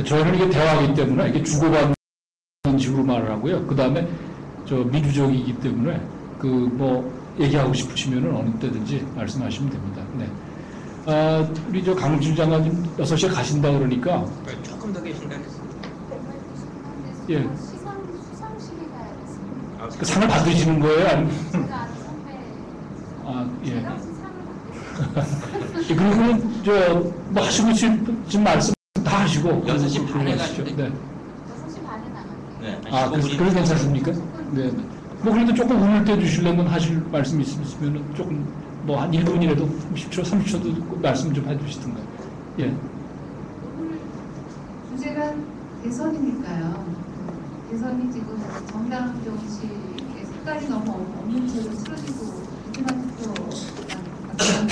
저희는 이게 대화이기 때문에 이게 주고받는 식으로 말을 하고요. 그 다음에 저 민주적이기 때문에 그 뭐 얘기하고 싶으시면은 어느 때든지 말씀하시면 됩니다. 네. 우리 저 강준 장관님 6시에 가신다 그러니까. 조금 더 계신다 했습니다. 예. 수상식에 가야겠습니다. 그 상을 받으시는 거예요? 아니면? 제가 아는 선배. 예. 제가 무슨 상을 받으시죠? 그러면 뭐 하시고 지금 말씀 다 하시고 6시 반에 가시죠. 네. 6시 반에 나갈게요. 네. 그래도 괜찮습니까? 네. 뭐 그래도 조금 운을 떼 주시려면 하실 말씀 있으시면 조금 뭐 한 1분이라도 10초, 30초도 말씀 좀 해주시던가. 예. 오늘 주제가 대선이니까요. 대선이 지금 정당 정치의 색깔이 너무 없는 채로 쓰러지고 마지막 투표가 그런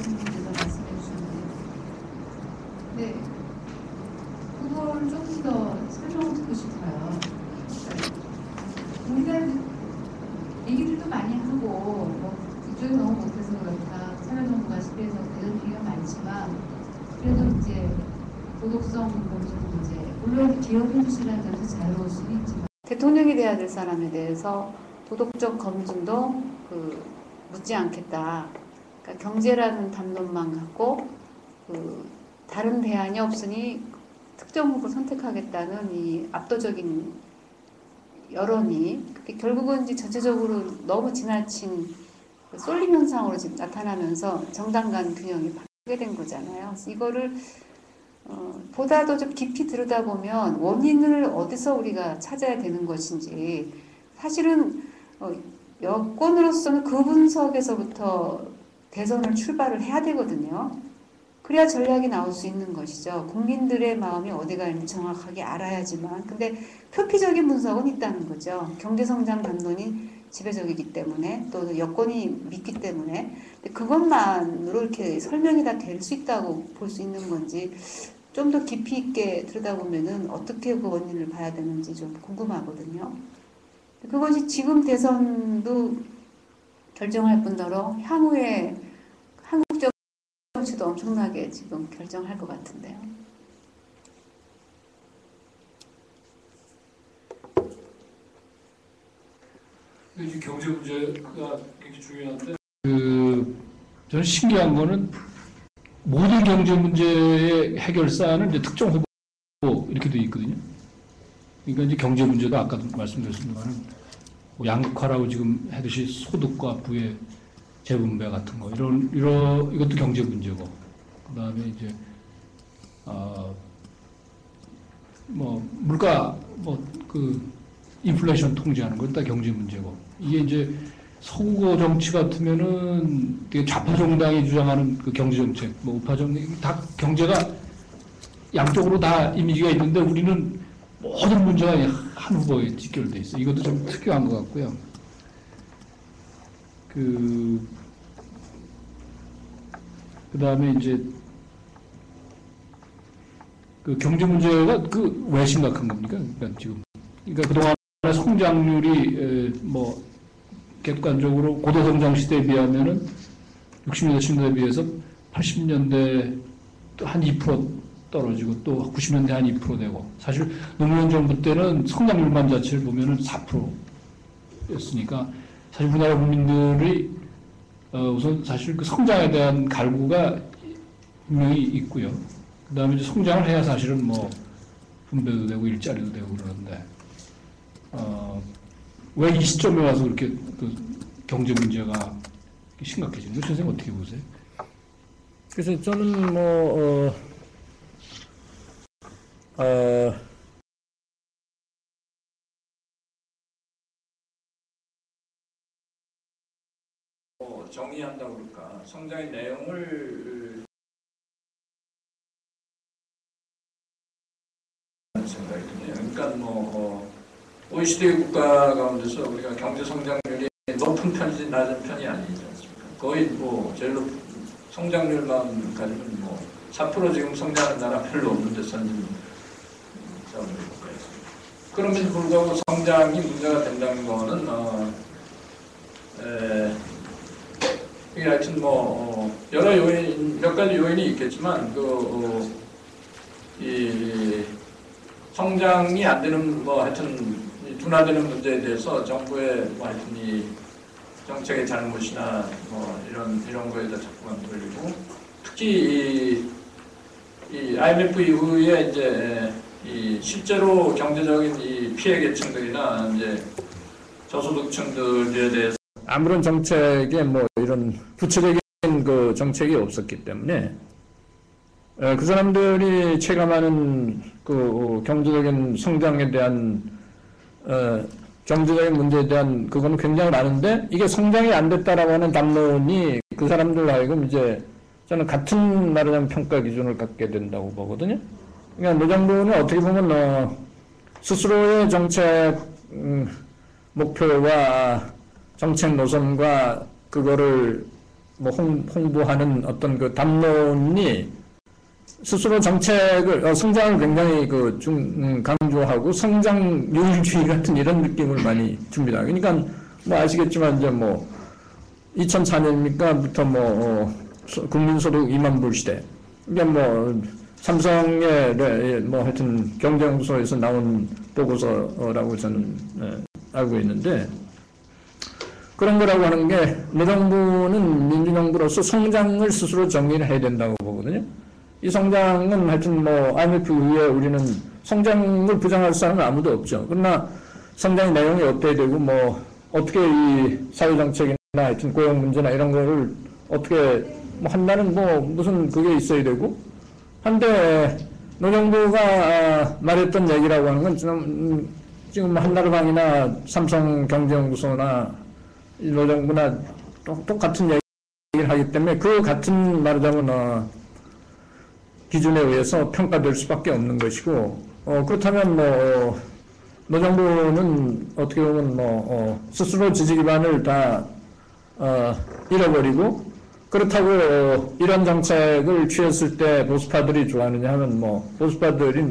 분께서 말씀해 주셨는데, 네, 그걸 조금 더 설명을 듣고 싶어요. 그러니까 우리가 얘기들도 많이 하고 뭐 이쪽이 너무 못해서 그렇다, 참여정부가 실패해서 그런 얘기가 많지만 그래도 이제 도덕성 검증 문제, 물론 기업인 주시라는 점에서 자유로울 수는 있지만 대통령이 돼야 될 사람에 대해서 도덕적 검증도 묻지 않겠다. 그러니까 경제라는 담론만 갖고 다른 대안이 없으니 특정 후보를 선택하겠다는 이 압도적인 여론이 결국은 이제 전체적으로 너무 지나친 쏠림 현상으로 지금 나타나면서 정당 간 균형이 바뀌게 된 거잖아요. 이거를 보다도 좀 깊이 들여다보면 원인을 어디서 우리가 찾아야 되는 것인지, 사실은 여권으로서는 그 분석에서부터 대선을 출발을 해야 되거든요. 그래야 전략이 나올 수 있는 것이죠. 국민들의 마음이 어디가 있는지 정확하게 알아야지만. 근데 표피적인 분석은 있다는 거죠. 경제성장 담론이 지배적이기 때문에, 또 여건이 믿기 때문에. 근데 그것만으로 이렇게 설명이 다 될 수 있다고 볼 수 있는 건지, 좀 더 깊이 있게 들여다보면은 어떻게 그 원인을 봐야 되는지 좀 궁금하거든요. 그것이 지금 대선도 결정할 뿐더러 향후에 한국적 정치도 엄청나게 지금 결정할 것 같은데요. 이제 경제 문제가 굉장히 중요한데, 저는 신기한 거는 모든 경제 문제의 해결사는 이제 특정 후보 이렇게 돼 있거든요. 그러니까 이제 경제 문제도 아까도 말씀드렸습니다만 뭐 양극화라고 지금 해듯이 소득과 부의 재분배 같은 거 이것도 경제 문제고, 그다음에 이제 뭐 물가 인플레이션 통제하는 건 다 경제 문제고, 이게 이제 서구 정치 같으면은 되게 좌파 정당이 주장하는 그 경제 정책, 뭐 우파 정당 다 경제가 양쪽으로 다 이미지가 있는데 우리는 모든 문제가 한 후보에 직결돼 있어. 이것도 좀 특이한 것 같고요. 그다음에 이제 그 경제 문제가 왜 심각한 겁니까? 그러니까 지금 그동안 성장률이 뭐 객관적으로 고도성장 시대에 비하면은 60년대, 70년대에 비해서 80년대 한 2% 떨어지고 또 90년대 한 2% 되고, 사실 노무현 정부 때는 성장률만 자체를 보면은 4%였으니까 사실 우리나라 국민들이 우선 사실 그 성장에 대한 갈구가 분명히 있고요. 그 다음에 이제 성장을 해야 사실은 뭐 분배도 되고 일자리도 되고 그러는데, 왜 이 시점에 와서 그렇게 그 경제 문제가 심각해지는 거예요? 선생님 어떻게 보세요? 그래서 저는 정의한다고 그럴까? 성장의 내용을 생각이 드네요. 그러니까 OECD 국가 가운데서 우리가 경제 성장률이 높은 편이지 낮은 편이 아니지 않습니까? 거의 제일 높은 성장률만 가지면 4% 지금 성장하는 나라 별로 없는데 선진 자본주의 국가에서. 그럼에도 불구하고 성장이 문제가 된다는 거는 이게 하여튼 여러 요인, 몇 가지 요인이 있겠지만 이 성장이 안 되는 뭐 하여튼 둔화되는 문제에 대해서 정부의 뭐 하여튼 이 정책의 잘못이나 뭐 이런 거에다 자꾸만 돌리고 특히 이 IMF 이후에 이제 이 실제로 경제적인 이 피해 계층들이나 이제 저소득층들에 대해서 아무런 정책에 뭐 이런 구체적인 그 정책이 없었기 때문에 그 사람들이 체감하는 그 경제적인 성장에 대한 경제적인 문제에 대한 그거는 굉장히 많은데 이게 성장이 안 됐다라고 하는 담론이 그 사람들 하여금 이제 저는 같은 말하자면 평가 기준을 갖게 된다고 보거든요. 그러니까 노정부는 어떻게 보면 스스로의 정책 목표와 정책 노선과 그거를 뭐 홍보하는 어떤 그 담론이 스스로 정책을 성장을 굉장히 강조하고 성장률주의 같은 이런 느낌을 많이 줍니다. 그러니까 뭐 아시겠지만 이제 뭐 2004년이니까부터 뭐 국민소득 2만 불 시대. 그러니까 뭐 삼성의 뭐 하여튼 경제연구소에서 나온 보고서라고 저는 알고 있는데 그런 거라고 하는 게 노정부는 민주정부로서 성장을 스스로 정의를 해야 된다고 보거든요. 이 성장은 하여튼 뭐 IMF 이후에 우리는 성장을 부정할 사람은 아무도 없죠. 그러나 성장의 내용이 어때야 되고 뭐 어떻게 이 사회정책이나 하여튼 고용 문제나 이런 거를 어떻게 뭐 한다는 뭐 무슨 그게 있어야 되고 한데 노정부가 말했던 얘기라고 하는 건 지금 한나라방이나 삼성경제연구소나 노정부나 똑같은 얘기를 하기 때문에 그 같은 말하자면 기준에 의해서 평가될 수밖에 없는 것이고 그렇다면 뭐 노정부는 어떻게 보면 스스로 지지 기반을 다 잃어버리고 그렇다고 이런 정책을 취했을 때 보수파들이 좋아하느냐 하면 뭐 보수파들은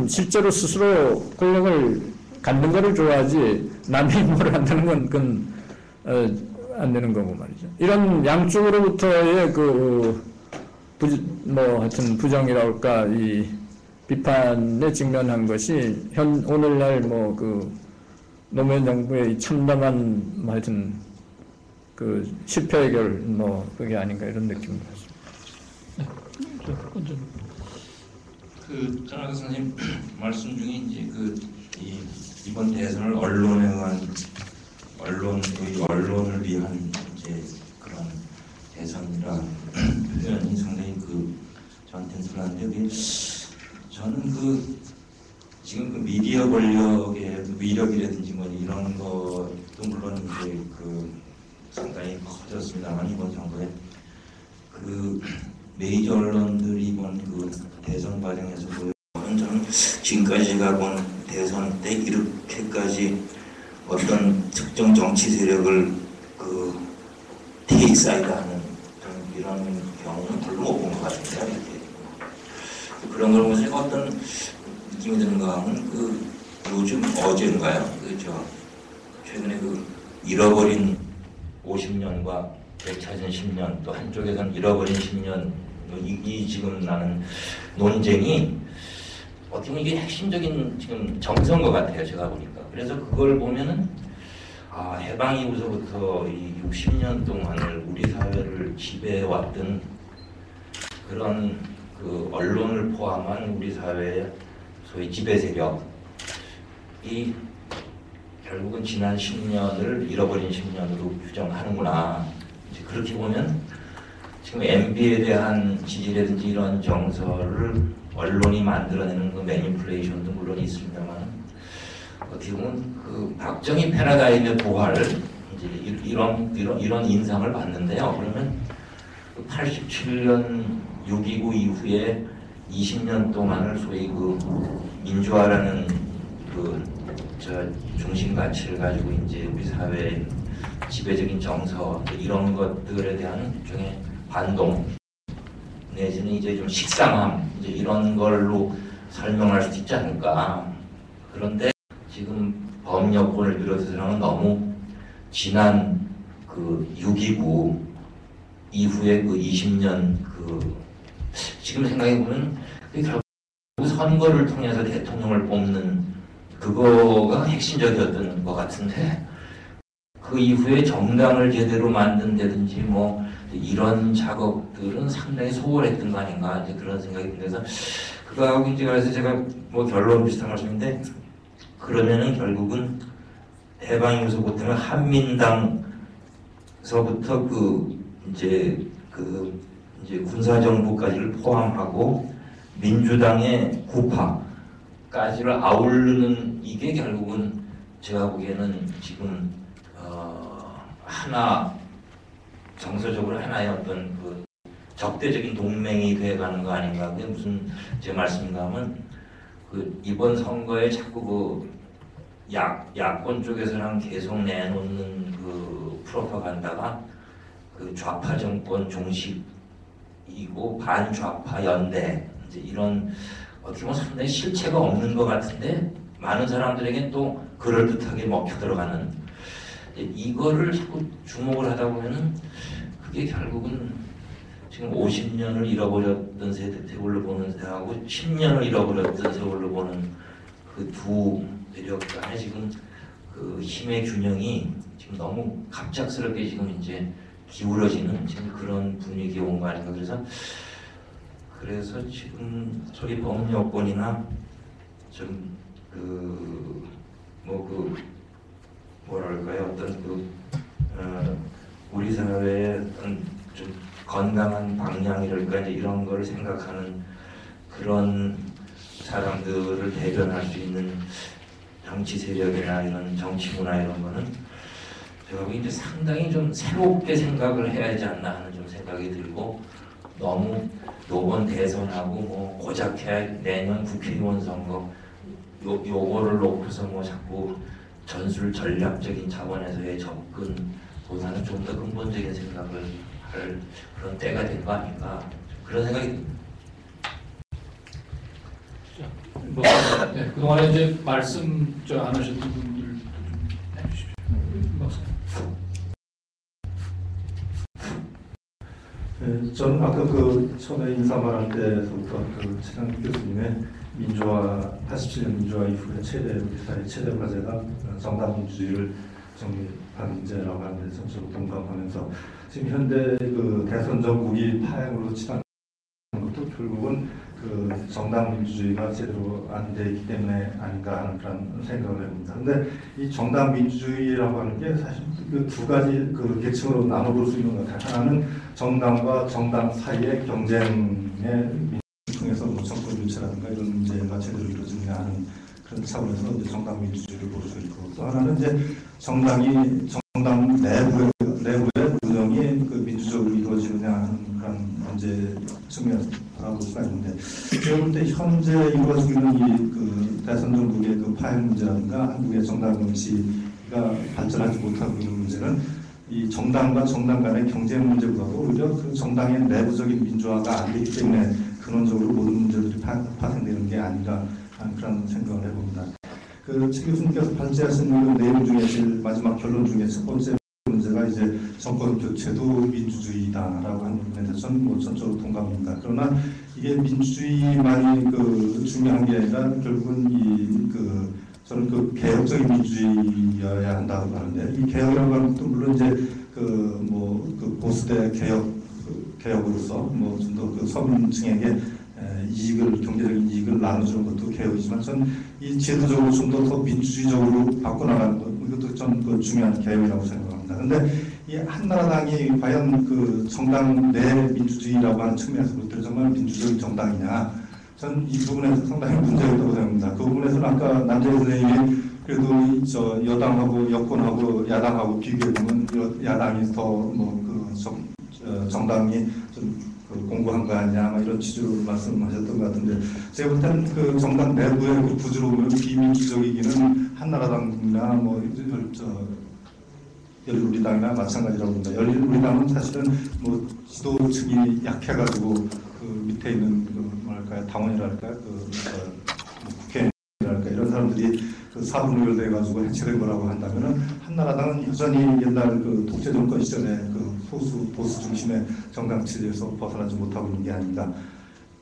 실제로 스스로 권력을 갖는 거를 좋아하지 남의 임무를 한다는 건 그건 안 되는 거고 말이죠. 이런 양쪽으로부터의 하여튼 부정이랄까 이 비판에 직면한 것이 오늘날 노무현 정부의 참담한 하여튼 실패 해결 그게 아닌가 이런 느낌을 받습니다. 전학의 선생님 말씀 중에 이제 이번 대선을 언론을 위한 이제 그런 대선이라 표현이 상당히 저한테는 순한데 저는 지금 미디어 권력의 위력이라든지 뭐 이런 것도 물론 이제 상당히 커졌습니다만 이번 선거에 메이저 언론들이 이번 대선 과정에서 저는 지금까지 제가 본 대선 때 이렇게까지 어떤 특정 정치 세력을 테이크사이드하는 이런 경우는 별로 못 본 것 같은데 그런 걸 보면서 제가 어떤 느낌이 드는가 하면 요즘 어제인가요? 최근에 잃어버린 50년과 되찾은 10년 또 한쪽에서는 잃어버린 10년 이 지금 나는 논쟁이 어떻게 보면 이게 핵심적인 지금 정서인 것 같아요. 제가 보니까. 그래서 그걸 보면은 해방 이후서부터 이 60년 동안을 우리 사회를 지배해왔던 그런 언론을 포함한 우리 사회의 소위 지배 세력이 결국은 지난 10년을 잃어버린 10년으로 규정하는구나. 이제 그렇게 보면 지금 MB에 대한 지지라든지 이런 정서를 언론이 만들어내는 매니플레이션도 물론 있습니다만 어떻게 보면 박정희 패러다임의 부활 이제 이런 인상을 받는데요. 그러면 87년 6.29 이후에 20년 동안을 소위 민주화라는 중심 가치를 가지고 이제 우리 사회의 지배적인 정서 이런 것들에 대한 일종의 반동 내지는 이제 좀 식상함 이제 이런 걸로 설명할 수 있지 않을까. 그런데 지금 범여권을 비롯해서는 너무 지난 6.29 이후에 20년 지금 생각해 보면 결국 선거를 통해서 대통령을 뽑는 그거가 핵심적이었던 것 같은데 그 이후에 정당을 제대로 만든다든지 뭐 이런 작업들은 상당히 소홀했던 거 아닌가 이제 그런 생각이 들어서 그거하고 이제 그래서 제가 뭐 결론 비슷한 말씀인데 그러면은 결국은 해방이후서부터 때문에 한민당서부터 이제 군사정부까지를 포함하고 민주당의 구파까지를 아우르는 이게 결국은 제가 보기에는 지금 하나 정서적으로 하나의 어떤 그 적대적인 동맹이 돼가는 거 아닌가. 그게 무슨 제 말씀인가 하면 그 이번 선거에 자꾸 그 야권 쪽에서랑 계속 내놓는 그 프로파간다가 그 좌파 정권 종식이고 반좌파 연대 이제 이런 어떻게 보면 상당히 실체가 없는 것 같은데 많은 사람들에게 또 그럴듯하게 먹혀 들어가는 이거를 자꾸 주목을 하다 보면은 그게 결국은 지금 50년을 잃어버렸던 세월로 보는 세하고 10년을 잃어버렸던 세월로 보는 그 두 대력 간에 지금 그 힘의 균형이 지금 너무 갑작스럽게 지금 이제 기울어지는 지금 그런 분위기에 온 거 아닌가. 그래서 지금 소위 범여권이나 좀 뭐랄까요 어떤 우리 사회의 어떤 좀 건강한 방향이랄까 이제 이런 거를 생각하는 그런 사람들을 대변할 수 있는 정치 세력이나 이런 정치 문화 이런 거는 제가 보기엔 이제 상당히 좀 새롭게 생각을 해야 하지 않나 하는 좀 생각이 들고 너무 이번 대선하고 뭐 고작해야 내년 국회의원 선거 요거를 놓고서 뭐 자꾸 전술 전략적인 차원에서의 접근보다는 좀 더 근본적인 생각을 할 그런 때가 된 거 아닌가 그런 생각이 듭니다. 네, 그동안에 이제 말씀 안 하셨던 분들 좀 해주십시오. 네, 저는 아까 그 처음에 인사 말할 때부터 그 최강 교수님의 민주화 87년 민주화 이후에 우리 사회 최대 과제가 정당 민주주의를 정립하는 문제라고 하는데 전적으로 동감하면서 지금 현대 그 대선 전국이 파행으로 치닫는 것도 결국은 그 정당 민주주의가 제대로 안 돼 있기 때문에 아닌가 하는 그런 생각을 해봅니다. 그런데 이 정당 민주주의라고 하는 게 사실 그 두 가지 그 계층으로 나눠볼 수 있는 것 같아요. 하나는 정당과 정당 사이의 경쟁에 통해서 뭐 정권 교체라든가 이런 문제가 제대로 이루어지느냐 하는 그런 차원에서 이제 정당 민주주의를 볼 수 있고 또 하나는 이제 정당 내부의 운영이 그 민주적으로 이루어지느냐 하는 그런 문제 측면에서 바라볼 수가 있는데 제가 볼 때 현재 이루어지고 있는 이 그 대선 정국의 그 파행 문제라든가 한국의 정당 정치가 발전하지 못하고 있는 문제는 이 정당과 정당 간의 경쟁 문제보다도 오히려 그 정당의 내부적인 민주화가 안 되기 때문에 근원적으로 모든 문제들이 파생되는 게 아닌가 하는 그런 생각을 해봅니다. 그 최 교수님께서 발제하신 그 내용 중에 제일 마지막 결론 중에 첫 번째 문제가 이제 정권 교체도 민주주의다라고 하는 부분에 대해서 저는 뭐 전적으로 동감합니다. 그러나 이게 민주주의만이 그 중요한 게 아니라 결국은 저는 그 개혁적인 민주주의여야 한다고 하는데 이 개혁이라고 하는 것도 물론 이제 그 보수대 개혁으로서 뭐 좀 더 그 서민층에게 경제적인 이익을 나눠주는 것도 개혁이지만 전 이 제도적으로 좀 더 민주주의적으로 바꿔나가는 것 이것도 전 그 중요한 개혁이라고 생각합니다. 그런데 이 한나라당이 과연 그 정당 내 민주주의라고 하는 측면에서 볼 때 정말 민주적인 정당이냐? 전 이 부분에서 상당히 문제가 있다고 생각합니다. 그 부분에서는 아까 남재희 선생님이 그래도 여당하고 여권하고 야당하고 비교해보면 야당이 더 정당이 좀 공고한 거 아니냐 이런 취지로 말씀하셨던 것 같은데 제가 볼 때는 그 정당 내부의 그 구조로 비민주적이기는 한나라당이나 열린우리당이나 마찬가지라고 봅니다. 열린우리당은 사실은 뭐 지도층이 약해가지고 그 밑에 있는 당원이랄까 국회의원이랄까 이런 사람들이 그 사분의결돼가지고 해체된 거라고 한다면은 한나라당은 여전히 옛날 그 독재 정권 시절에 그 소수 보수 중심의 정당 체제에서 벗어나지 못하고 있는 게 아닌가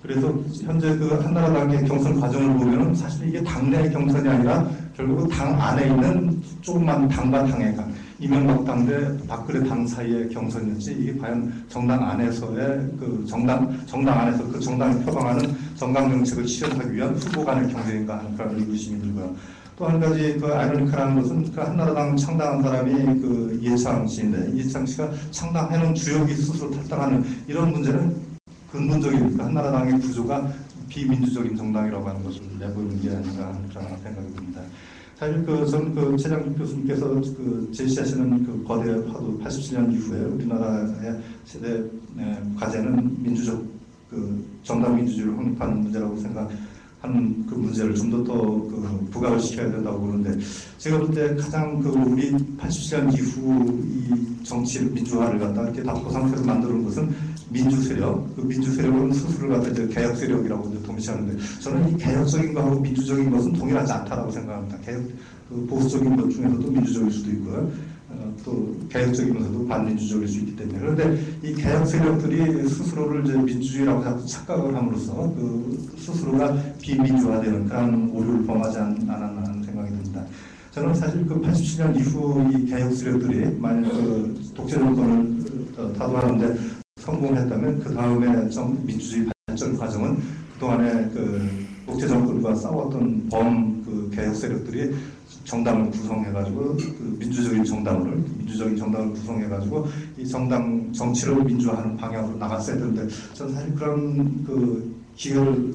그래서 현재 그 한나라당의 경선 과정을 보면은 사실 이게 당내 경선이 아니라 결국 당 안에 있는 조그만 당과 당의 간, 이명박 당 대 박근혜 당 사이의 경선이었지 이게 과연 정당 안에서의 그 정당 안에서 그 정당이 표방하는 정당 정책을 실현하기 위한 후보 간의 경쟁인가 하는 그런 의구심이 들고요. 또 한 가지 그 아이러니컬한 것은 그 한나라당 창당한 사람이 그 이해창 씨인데 이해창 씨가 창당해놓은 주역이 스스로 탈당하는 이런 문제는 근본적인 그 한나라당의 구조가 비민주적인 정당이라고 하는 것을 내보이는 게 아닌가 하는 그런 생각이 듭니다. 사실 저는 그 최장길 교수님께서 그 제시하시는 그 거대 파도 87년 이후에 우리나라의 세대 과제는 민주적 그 정당 민주주의를 확립하는 문제라고 생각하는 그 문제를 좀 더 그 부각을 시켜야 된다고 보는데 제가 볼 때 가장 그 우리 87년 이후 이 정치 민주화를 갖다 이렇게 답보 상태로 만드는 것은 민주 세력, 그 민주 세력은 스스로를 갖다 이제 개혁 세력이라고 이제 동시하는데 저는 이 개혁적인 것하고 민주적인 것은 동일하지 않다라고 생각합니다. 개혁, 그 보수적인 것 중에서도 민주적일 수도 있고요. 또 개혁적이면서도 반민주적일 수 있기 때문에 그런데 이 개혁 세력들이 스스로를 이제 민주주의라고 자꾸 착각을 함으로써 그 스스로가 비민주화되는 그런 오류를 범하지 않았나 하는 생각이 듭니다. 저는 사실 그 87년 이후 이 개혁 세력들이 만약 그 독재 정권을 타도하는데 성공했다면 그 다음에 민주주의 발전 과정은 그동안에 그 독재 정권과 싸웠던 그 개혁 세력들이 정당을 구성해가지고 그 민주적인 정당을 구성해가지고 이 정당 정치를 민주화하는 방향으로 나갔어야 되는데 저는 사실 그런 그 기회를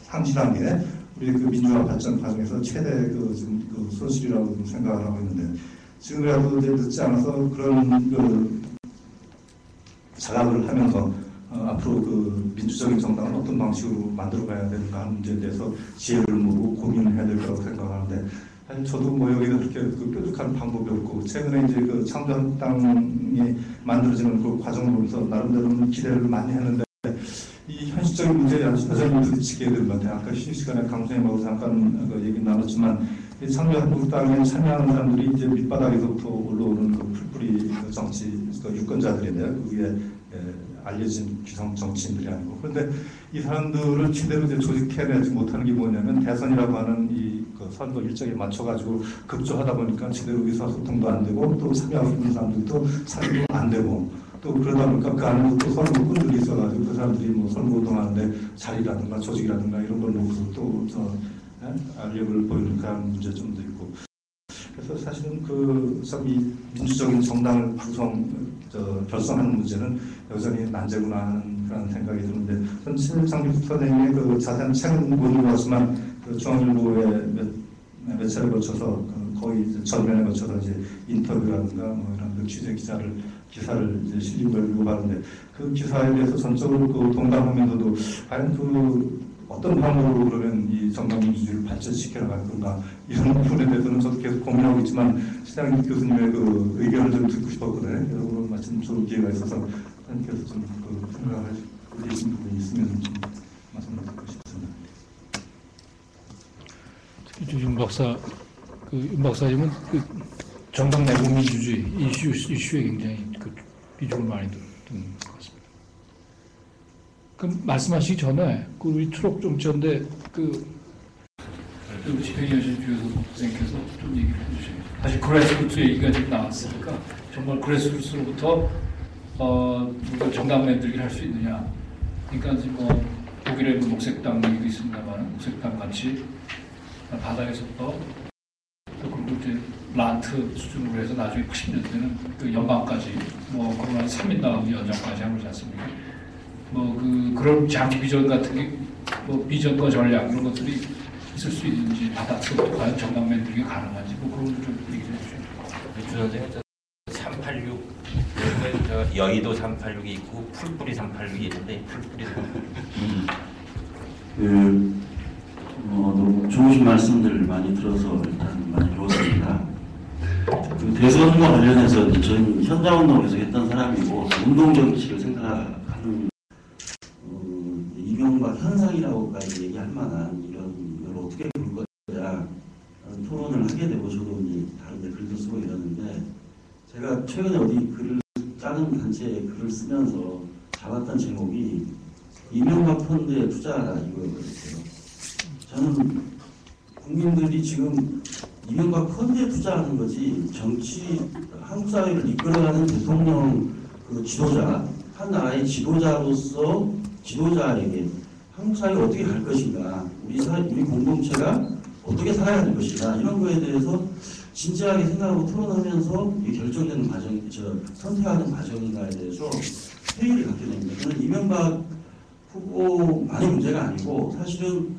상실한 게 우리 그 민주화 발전 과정에서 최대 지금 그 손실이라고 생각을 하고 있는데 지금이라도 이제 늦지 않아서 그런 그 자각을 하면서 앞으로 그 민주적인 정당을 어떤 방식으로 만들어가야 되는가 하는 문제에 대해서 지혜를 모으고 고민을 해야 될 거라고 생각하는데 사실 저도 뭐 여기서 그렇게 그 뾰족한 방법이 없고 최근에 이제 그 창조한당이 만들어지는 그 과정을 보면서 나름대로는 기대를 많이 했는데 이 현실적인 문제에 여전히 부딪히게 되는 것 같아요. 아까 쉬는 시간에 강수님하고 잠깐 그 얘기 나눴지만 이 창조한국당에 참여하는 사람들이 이제 밑바닥에서부터 올라오는 그 풀뿌리 그 정치 그 유권자들인데요. 그 위에 알려진 기성 정치인들이 아니고 그런데 이 사람들을 제대로 이제 조직해내지 못하는 게 뭐냐면 대선이라고 하는 이 그 선거 일정에 맞춰가지고 급조하다 보니까 제대로 의사소통도 안 되고 또 참여하고 있는 사람들도 참여도 안 되고 또 그러다 보니까 그 안에도 또 선거 꾼들이 있어가지고 그 사람들이 뭐 선거운동하는데 자리라든가 조직이라든가 이런 걸 놓고서 또 알력을 보이는 그런 문제점도 있고 그래서 사실은 이 민주적인 정당을 결성하는 문제는 여전히 난제구나 하는 그런 생각이 드는데 전 신일창규 선생님의 그 자세한 책은 못 읽었지만 그 중앙일보에 몇 차례 거쳐서 거의 전면에 거쳐서 이제 인터뷰라든가 뭐 이런 그 취재 기사를 이제 실린 걸 읽어봤는데 그 기사에 대해서 전적으로 그 동감하면서도 과연 그 어떤 방법으로 그러면 이 정당 민주주의를 발전시켜 나갈 건가 이런 부분에 대해서는 저도 계속 고민하고 있지만 신양규 교수님의 그 의견을 좀 듣고 싶었거든요. 여러분 마침 좋은 기회가 있어서 선생님께서 좀 그 생각을 해주신 부분이 있으면 좀 말씀을 듣고 싶습니다. 특히 윤 박사님은 그 정당 내부 민주주의 이슈에 굉장히 그 비중을 많이 두는 것 같습니다. 그 말씀하시기 전에 그 우리 트럭 정치인데 집행위원실 주에서 선생님께서 좀 얘기를 해주셔요. 사실 그래스루트 얘기가 지금 나왔으니까 정말 그래스루트로부터 정당 만들기를 할 수 있느냐. 그러니까 지금 뭐 독일의 녹색당 얘기도 있습니다만 녹색당 같이 바닥에서부터 또 그리고 이제 란트 수준으로 해서 나중에 80년대는 그 연방까지 뭐 그러나 3인당 연장까지 하고 있지 않습니까? 뭐 그런 장기 비전 같은 게 뭐 비전과 전략 이런 것들이 있을 수 있는지 바닥에서부터 과연 정당 만들기 가능한지 뭐 그런 좀 얘기를 해주세요. 주 선생님 386 여의도 386이 있고 풀뿌리 386이 있는데 풀뿌리 너무 좋으신 말씀들을 많이 들어서 일단 많이 배웠습니다. 그 대선과 관련해서 저는 현장운동을 계속 했던 사람이고 운동정치를 생각하는 이명박 현상이라고까지 얘기할 만한 이런 걸 어떻게 볼 거냐 토론을 하게 되고 저도 이제 다른 데 글도 쓰고 이러는데 제가 최근에 어디 글을 다른 단체에 글을 쓰면서 잡았던 제목이 이명박 펀드에 투자하라 이거였어요. 저는 국민들이 지금 이명박 펀드에 투자하는 거지 정치 한국 사회를 이끌어가는 대통령 그 지도자 한 나라의 지도자로서 지도자에게 한국 사회가 어떻게 갈 것인가 우리 공동체가 어떻게 살아야 될 것인가 이런 거에 대해서 진지하게 생각하고 토론하면서 결정되는 과정, 선택하는 과정인가에 대해서 회의를 갖게 됩니다. 저는 이명박 후보만의 문제가 아니고 사실은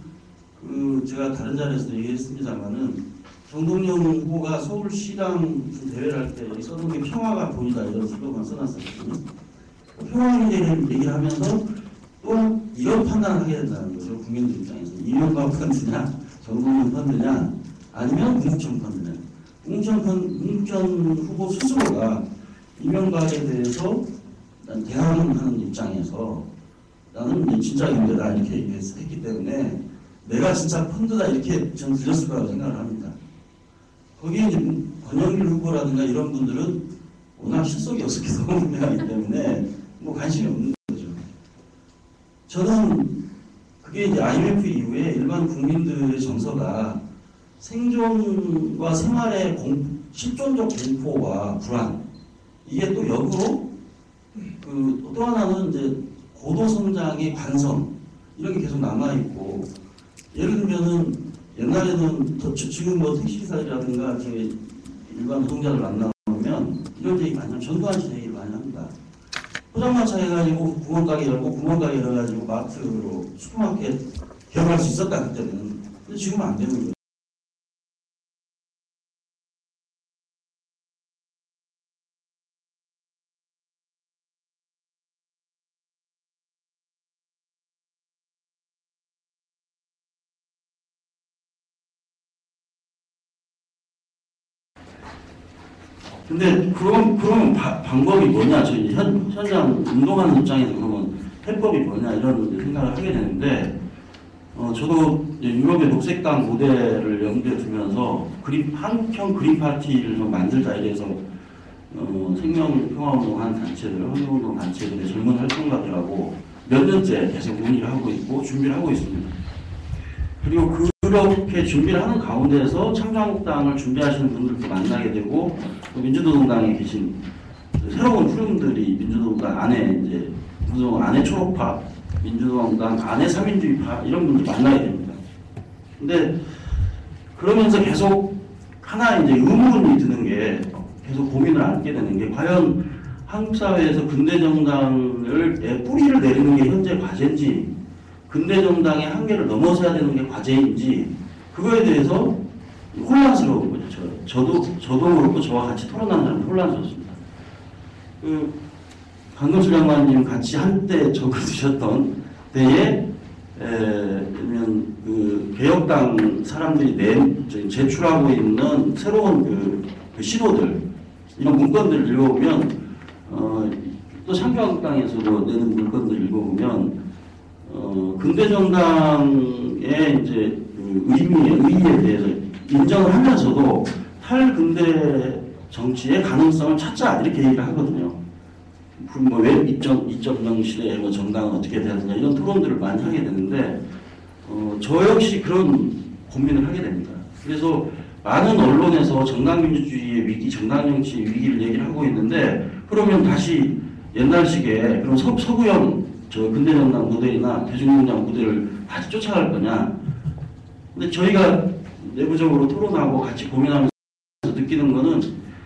제가 다른 자리에서도 얘기했습니다만은 정동영 후보가 서울시당 대회를 할 때 써놓은 게 평화가 보이다 이런 슬로건 써놨었거든요. 평화 문제를 얘기를 하면서 또 이런 판단을 하게 된다는 거죠. 국민들 입장에서 이명박 펀드냐 정동영 펀드냐 아니면 문국천 펀드냐. 문국천 후보 스스로가 이명박에 대해서 난 대항하는 입장에서 나는 진짜 인재다 이렇게 얘기했기 때문에 내가 진짜 펀드다 이렇게 저는 들렸을 거라고 생각을 합니다. 거기에 이제 권영길 후보라든가 이런 분들은 워낙 실속이 없었기 때문에 때문에 뭐 관심이 없는 거죠. 저는 그게 이제 IMF 이후에 일반 국민들의 정서가 생존과 생활의 실존적 공포와 불안 이게 또 역으로 또 하나는 이제 고도 성장의 관성 이런 게 계속 남아 있고 예를 들면은 옛날에는 지금 뭐 택시기사들이라든가 일반 노동자들 만나면 이런 얘기 많이 하면 전두환 씨 얘기를 많이 합니다. 포장마차 해가지고 구멍가게 열고 구멍가게 열어가지고 마트로 슈퍼마켓 개업할 수 있었다 그때는. 근데 지금은 안 되는 거예요. 근데 그러면 방법이 뭐냐? 저희 현장 운동하는 입장에서 그러면 해법이 뭐냐 이런 생각을 하게 되는데 저도 유럽의 녹색당 모델을 염두에 두면서 한국형 그린 파티를 좀 만들자 이래서 생명평화운동하는 단체들, 환경운동 단체들의 젊은 활동가들하고 몇 년째 계속 논의를 하고 있고 준비를 하고 있습니다. 그리고 그렇게 준비를 하는 가운데에서 창조한국당을 준비하시는 분들도 만나게 되고 또 민주노동당에 계신 새로운 흐름들이 민주노동당 안에 이제 민주노동 안에 초록파, 민주노동당 안에 삼인주의파 이런 분들 만나게 됩니다. 근데 그러면서 계속 하나 이제 의문이 드는 게 계속 고민을 안게 되는 게 과연 한국 사회에서 근대 정당의 뿌리를 내리는 게 현재 과제인지 근대 정당의 한계를 넘어서야 되는 게 과제인지 그거에 대해서 혼란스러운 거죠. 저도 그렇고 저와 같이 토론하는 사람은 혼란스럽습니다. 강금수 장관님 같이 한때 적어주셨던 때에 개혁당 사람들이 제출하고 있는 새로운 그 시도들 이런 문건들을 읽어보면 또 창조한국당에서도 내는 문건들을 읽어보면 근대 정당의 이제 의의에 대해서 인정을 하면서도 탈근대 정치의 가능성을 찾자 이렇게 얘기를 하거든요. 뭐 왜 2.0 시대에 뭐 정당은 어떻게 돼야 되냐 이런 토론들을 많이 하게 되는데 저 역시 그런 고민을 하게 됩니다. 그래서 많은 언론에서 정당민주주의의 위기, 정당정치의 위기를 얘기를 하고 있는데 그러면 다시 옛날식의 그런 서구형 근대정당 모델이나 대중정당 모델을 다시 쫓아갈 거냐. 근데 저희가 내부적으로 토론하고 같이 고민하면서 느끼는 거는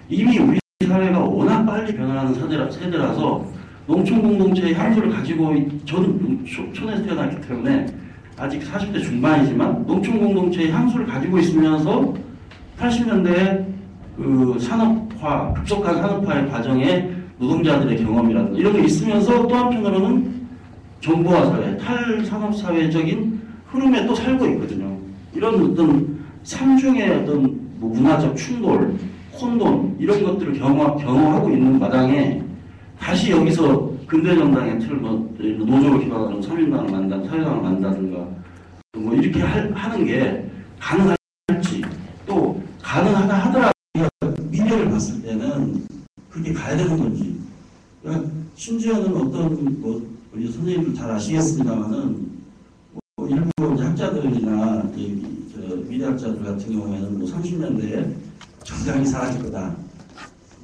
이미 우리 사회가 워낙 빨리 변화하는 세대라서 농촌 공동체의 향수를 가지고 저는 촌에서 태어났기 때문에 아직 40대 중반이지만 농촌 공동체의 향수를 가지고 있으면서 80년대 그 산업화, 급속한 산업화의 과정에 노동자들의 경험이라든가 이런 게 있으면서 또 한편으로는 정보화 사회, 탈산업사회적인 흐름에 또 살고 있거든요. 이런 어떤 삼중의 어떤 뭐 문화적 충돌, 혼돈 이런 것들을 경험하고 있는 마당에 다시 여기서 근대정당의 틀을 노조를 기반으로 3인당을 만든다, 사회당을 만든다든가 뭐 이렇게 하는 게 가능할지 또 가능하다 하더라도 미래를 봤을 때는 그렇게 가야 되는 건지 심지어는 어떤 뭐 우리 선생님도 잘 아시겠습니다만은 뭐 일부 이제 학자들이나 미래학자들 같은 경우에는 뭐 30년대에 정당이 사라질 거다.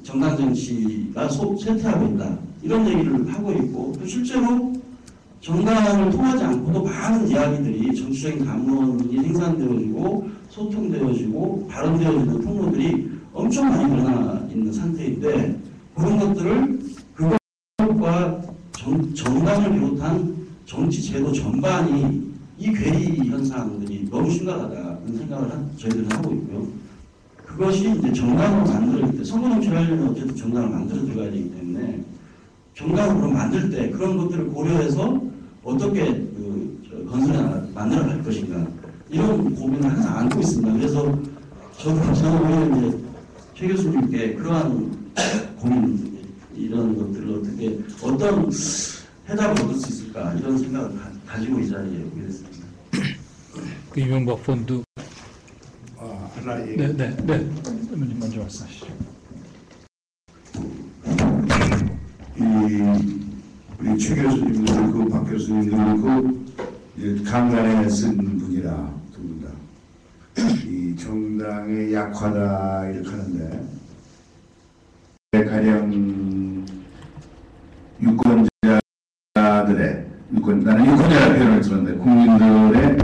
정당 정치가 쇠퇴하고 있다. 이런 얘기를 하고 있고 또 실제로 정당을 통하지 않고도 많은 이야기들이 정치적인 담론이 생산되어지고 소통되어지고 발언되어지는 통로들이 엄청 많이 일어나 있는 상태인데 그런 것들을 그것과 정당을 비롯한 정치 제도 전반이 이 괴리 현상들이 너무 심각하다는 생각을 저희들은 하고 있고요. 그것이 이제 정당으로 만들 때 선거 정치를 하려면 어쨌든 정당을 만들어 들어가야 되기 때문에 정당으로 만들 때 그런 것들을 고려해서 어떻게 건설해 만들어 갈 것인가 이런 고민을 항상 안고 있습니다. 그래서 저는 오히려 이제 최 교수님께 그러한 고민 이런 것들을 어떻게 어떤 해답을 얻을 수 있을까 이런 생각을 가지고 이 자리에 오게 됐습니다. 그 이명박 펀드. 하나 얘기. 네. 먼저 말씀하시죠. 우리 최 교수님도 그렇고 박 교수님도 그렇고 강단에 쓴 분이라 두 분 다. 이 정당의 약화다 이렇게 하는데 가령 유권자들의 나는 유권자라는 표현을 쓰는데 국민들의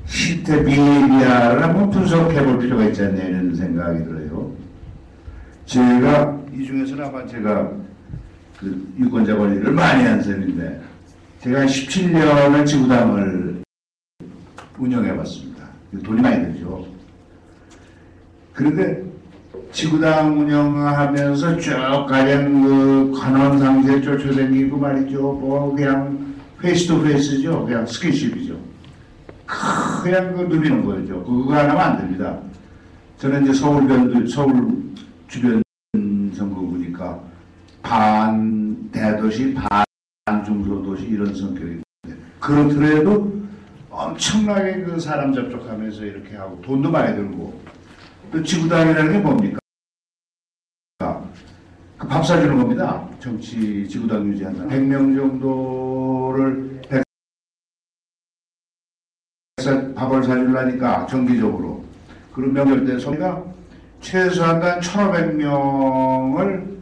실태 비리비하를 한번 분석해 볼 필요가 있지 않냐 이런 생각이 들어요. 제가 이 중에서는 아마 제가 그 유권자 권리를 많이 한 셈인데 제가 17년을 지구당을 운영해 봤습니다. 돈이 많이 들죠. 그런데 지구당 운영하면서 쭉 가령 그 관원상제 쫓아다니고 말이죠. 뭐 그냥 페이스 투 페이스죠. 그냥 스킨십이죠. 그냥 그 누비는 거죠. 그거 하나면 안 됩니다. 저는 이제 서울 주변 선거구니까 반 대도시, 반 중소도시 이런 성격인데 그렇더라도 엄청나게 그 사람 접촉하면서 이렇게 하고 돈도 많이 들고 또 지구당이라는 게 뭡니까? 그 밥 사주는 겁니다. 정치 지구당 유지한다. 100명 정도를 밥을 사주려니까 정기적으로 그런 명절 때 소리가 최소한 1,500명을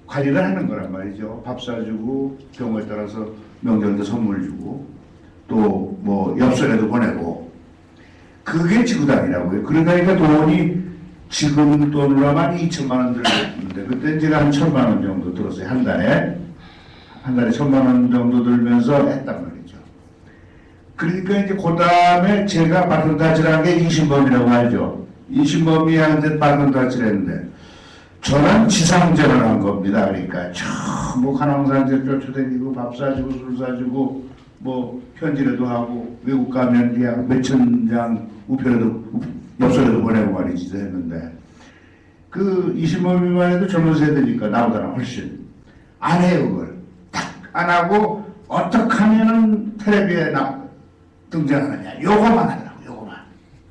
관리를 하는 거란 말이죠. 밥 사주고 경우에 따라서 명절 때 선물 주고 또 뭐 엽서라도 보내고 그게 지구당이라고요. 그러니까 돈이 지금 돈으로 하면 2천만 원 들었는데 그때 제가 한 1,000만 원 정도 들었어요. 한 달에 1,000만 원 정도 들면서 했단 말이죠. 그러니까 이제 그 다음에 제가 바톤타치라는 게 이신범이라고 알죠. 이신범이한테 바톤타치를 했는데 저는 지상전을 한 겁니다. 그러니까 전부 관왕산제 쫓아다니고 밥 사주고 술 사주고 뭐 편지라도 하고 외국 가면 그냥 몇천 장 우편에도 엽서라도 보내고 말이지 했는데 그 이신범이만 해도 젊은 세대니까 나보다는 훨씬 안 해요. 그걸 딱 안 하고 어떻게 하면은 텔레비에 등장하느냐 요거만 하더라고. 요거만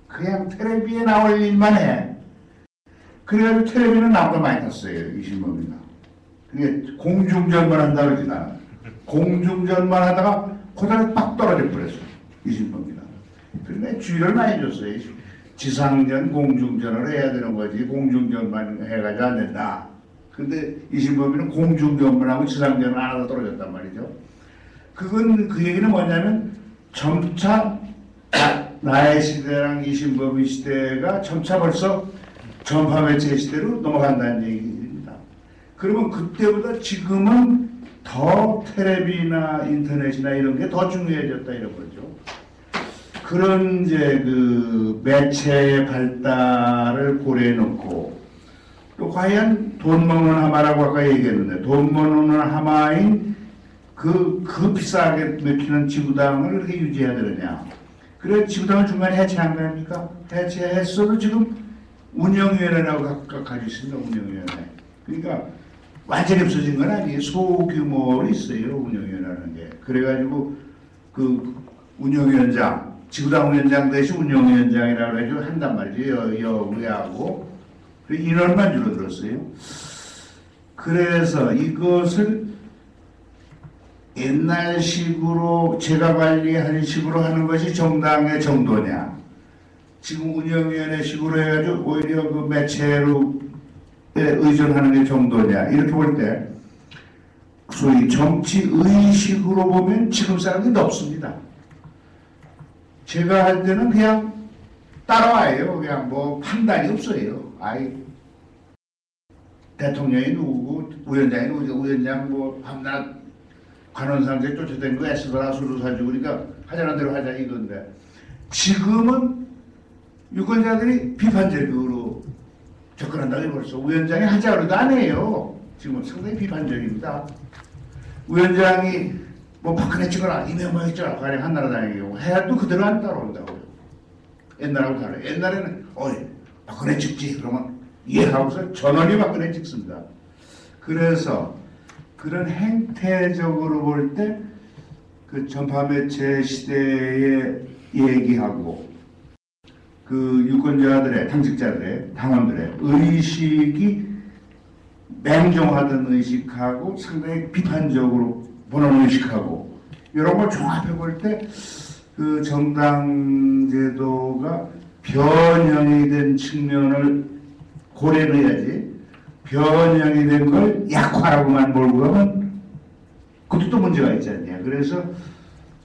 그냥 텔레비에 나올 일만 해. 그래가지고 텔레비는 나보다 많이 탔어요. 이신범이가. 그게 공중전만 한다 그러지 나는. 공중전만 하다가 고단에 빡 떨어져 버렸어. 이신범이가. 그런데 주의를 많이 줬어요. 지상전, 공중전을 해야 되는 거지. 공중전만 해가지고 안 된다. 근데 이신범이는 공중전만 하고 지상전을 안 하다 떨어졌단 말이죠. 그건 그 얘기는 뭐냐면 점차 나의 시대랑 이신범의 시대가 점차 벌써 전파매체 시대로 넘어간다는 얘기입니다. 그러면 그때보다 지금은 더 텔레비나 인터넷이나 이런 게 더 중요해졌다 이런 거죠. 그런 이제 그 매체의 발달을 고려해 놓고 또 과연 돈 먹는 하마라고 아까 얘기했는데 돈 먹는 하마인 그 비싸게 먹히는 지구당을 그렇게 유지해야 되느냐. 그래 지구당을 중간에 해체한 거 아닙니까? 해체했어도 지금 운영위원회라고 가지고 있습니다. 운영위원회. 그러니까 완전히 없어진 건 아니에요. 소규모로 있어요. 운영위원회라는 게. 그래가지고 그 운영위원장, 지구당 위원장 대신 운영위원장이라고 해가지고 한단 말이죠. 우리하고. 인원만 줄어들었어요. 그래서 이것을 옛날식으로 제가 관리하는 식으로 하는 것이 정당의 정도냐, 지금 운영위원회 식으로 해가지고 오히려 그 매체로 의존하는 게 정도냐, 이렇게 볼 때 소위 정치 의식으로 보면 지금 사람들이 높습니다. 제가 할 때는 그냥 따라와요. 그냥 뭐 판단이 없어요. 아이 대통령이 누구고 위원장이 누구고, 위원장 뭐 밤낮 관원상제 쫓아다닌 거 애쓰더라, 술을 사주고, 그러니까 하자는 대로 하자 이건데, 지금은 유권자들이 비판적으로 접근한다고 벌써 위원장이 하자고도 안 해요. 지금은 상당히 비판적입니다. 위원장이 뭐 박근혜 찍어라, 이명박 찍어라, 가령 한나라당의 경우 해도 그대로 안 따라온다고요. 옛날하고 달라요. 옛날에는 박근혜 찍지 그러면 이해하고서 전원이 박근혜 찍습니다. 그래서 그런 행태적으로 볼 때 그 전파매체 시대에 얘기하고 그 유권자들의, 당직자들의, 당원들의 의식이 맹종하던 의식하고 상당히 비판적으로 보는 의식하고 이런 걸 종합해 볼 때 그 정당 제도가 변형이 된 측면을 고려를 해야지, 변형이 된 걸 약화라고만 몰고 가면 그것도 또 문제가 있지 않냐. 그래서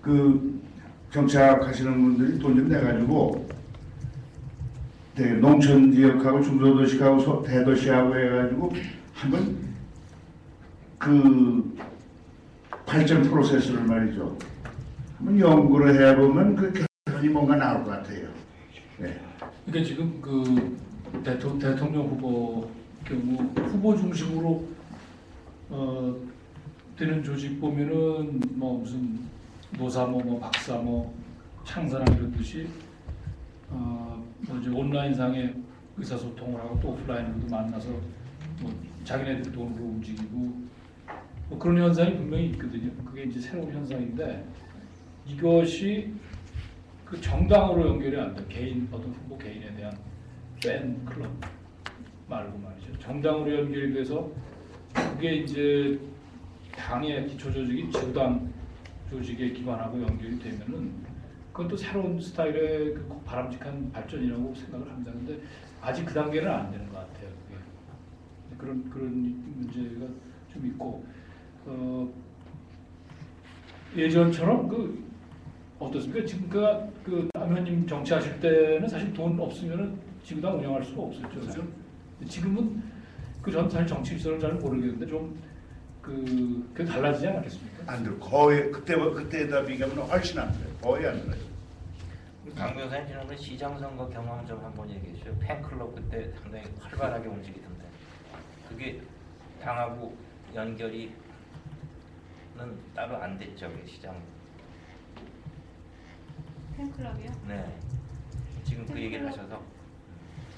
그 정착 하시는 분들이 돈 좀 내가지고 농촌 지역하고 중소도시하고 대도시하고 해가지고 한번 그 발전 프로세스를 말이죠, 한번 연구를 해보면 그 결론이 뭔가 나올 것 같아요. 네. 그러니까 지금 그 대통령 후보 경우 후보 중심으로 되는 조직 보면은 뭐 무슨 노사모, 뭐 박사모, 창사랑 이런 듯이 뭐 이제 온라인상에 의사소통을 하고 또 오프라인으로도 만나서 뭐 자기네들 돈으로 움직이고 뭐 그런 현상이 분명히 있거든요. 그게 이제 새로운 현상인데, 이것이 그 정당으로 연결이 안 돼. 개인, 어떤 후보 개인에 대한 팬클럽 말고 말이죠. 정당으로 연결이 돼서 그게 이제 당의 기초 조직인 지구당 조직에 기반하고 연결이 되면은 그건 또 새로운 스타일의 그 바람직한 발전이라고 생각을 합니다. 근데 아직 그 단계는 안 되는 것 같아요. 그게. 그런 문제가 좀 있고, 예전처럼 그 어떻습니까? 지금 그 남현님 정치하실 때는 사실 돈 없으면은 지구당 운영할 수가 없었죠. 그렇죠? 지금은 그 전 사실 정치 시설을 잘 모르겠는데 좀 그게 달라지지 않았겠습니까? 안 돼요. 거의 그때에다 비교하면 훨씬 안 돼요. 거의 안 돼요. 강 변호사님 지난번에 시장선거 경험 좀 한번 얘기해 주세요. 팬클럽 그때 상당히 활발하게 움직이던데 그게 당하고 연결이 따로 안 됐죠, 시장. 팬클럽이요? 네. 지금 그 얘기를 하셔서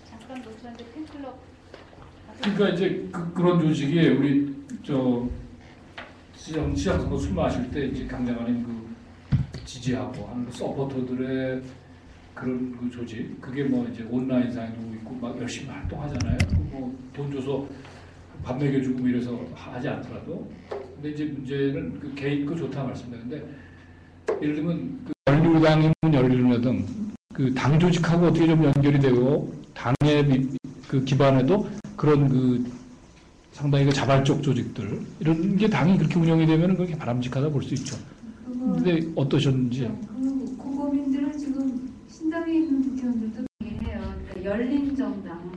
잠깐 놓쳤는데 팬클럽. 그러니까 이제 그런 조직이 우리 저 시장선거 술 마실 때 이제 강장관님 그 지지하고 하는 서포터들의 그런 그 조직, 그게 뭐 이제 온라인상에도 있고 막 열심히 활동하잖아요. 뭐 돈 줘서 밥 먹여주고 이래서 하지 않더라도. 근데 이제 문제는 그 개인 거 좋다 말씀드렸는데, 예를 들면 그 열린우당이면 열린우당 그 당 조직하고 어떻게 좀 연결이 되고 당의 그 기반에도 그런 그 상당히 그 자발적 조직들 이런 게 당이 그렇게 운영이 되면 그렇게 바람직하다 볼 수 있죠. 근데 어떠셨는지? 그 고민들은 지금 신당에 있는 국회의원들도 얘기해요. 그러니까 열린 정당.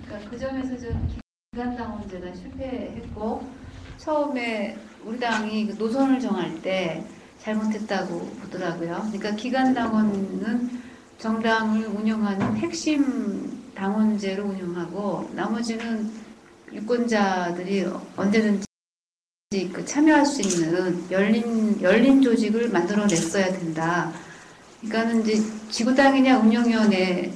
그러니까 그 점에서 좀 기간당원제가 실패했고, 처음에 우리 당이 그 노선을 정할 때 잘못했다고 보더라고요. 그러니까 기간당원은 정당을 운영하는 핵심 당원제로 운영하고, 나머지는 유권자들이 언제든지 그 참여할 수 있는 열린 조직을 만들어냈어야 된다. 그러니까는 이제 지구당이냐 운영위원회냐를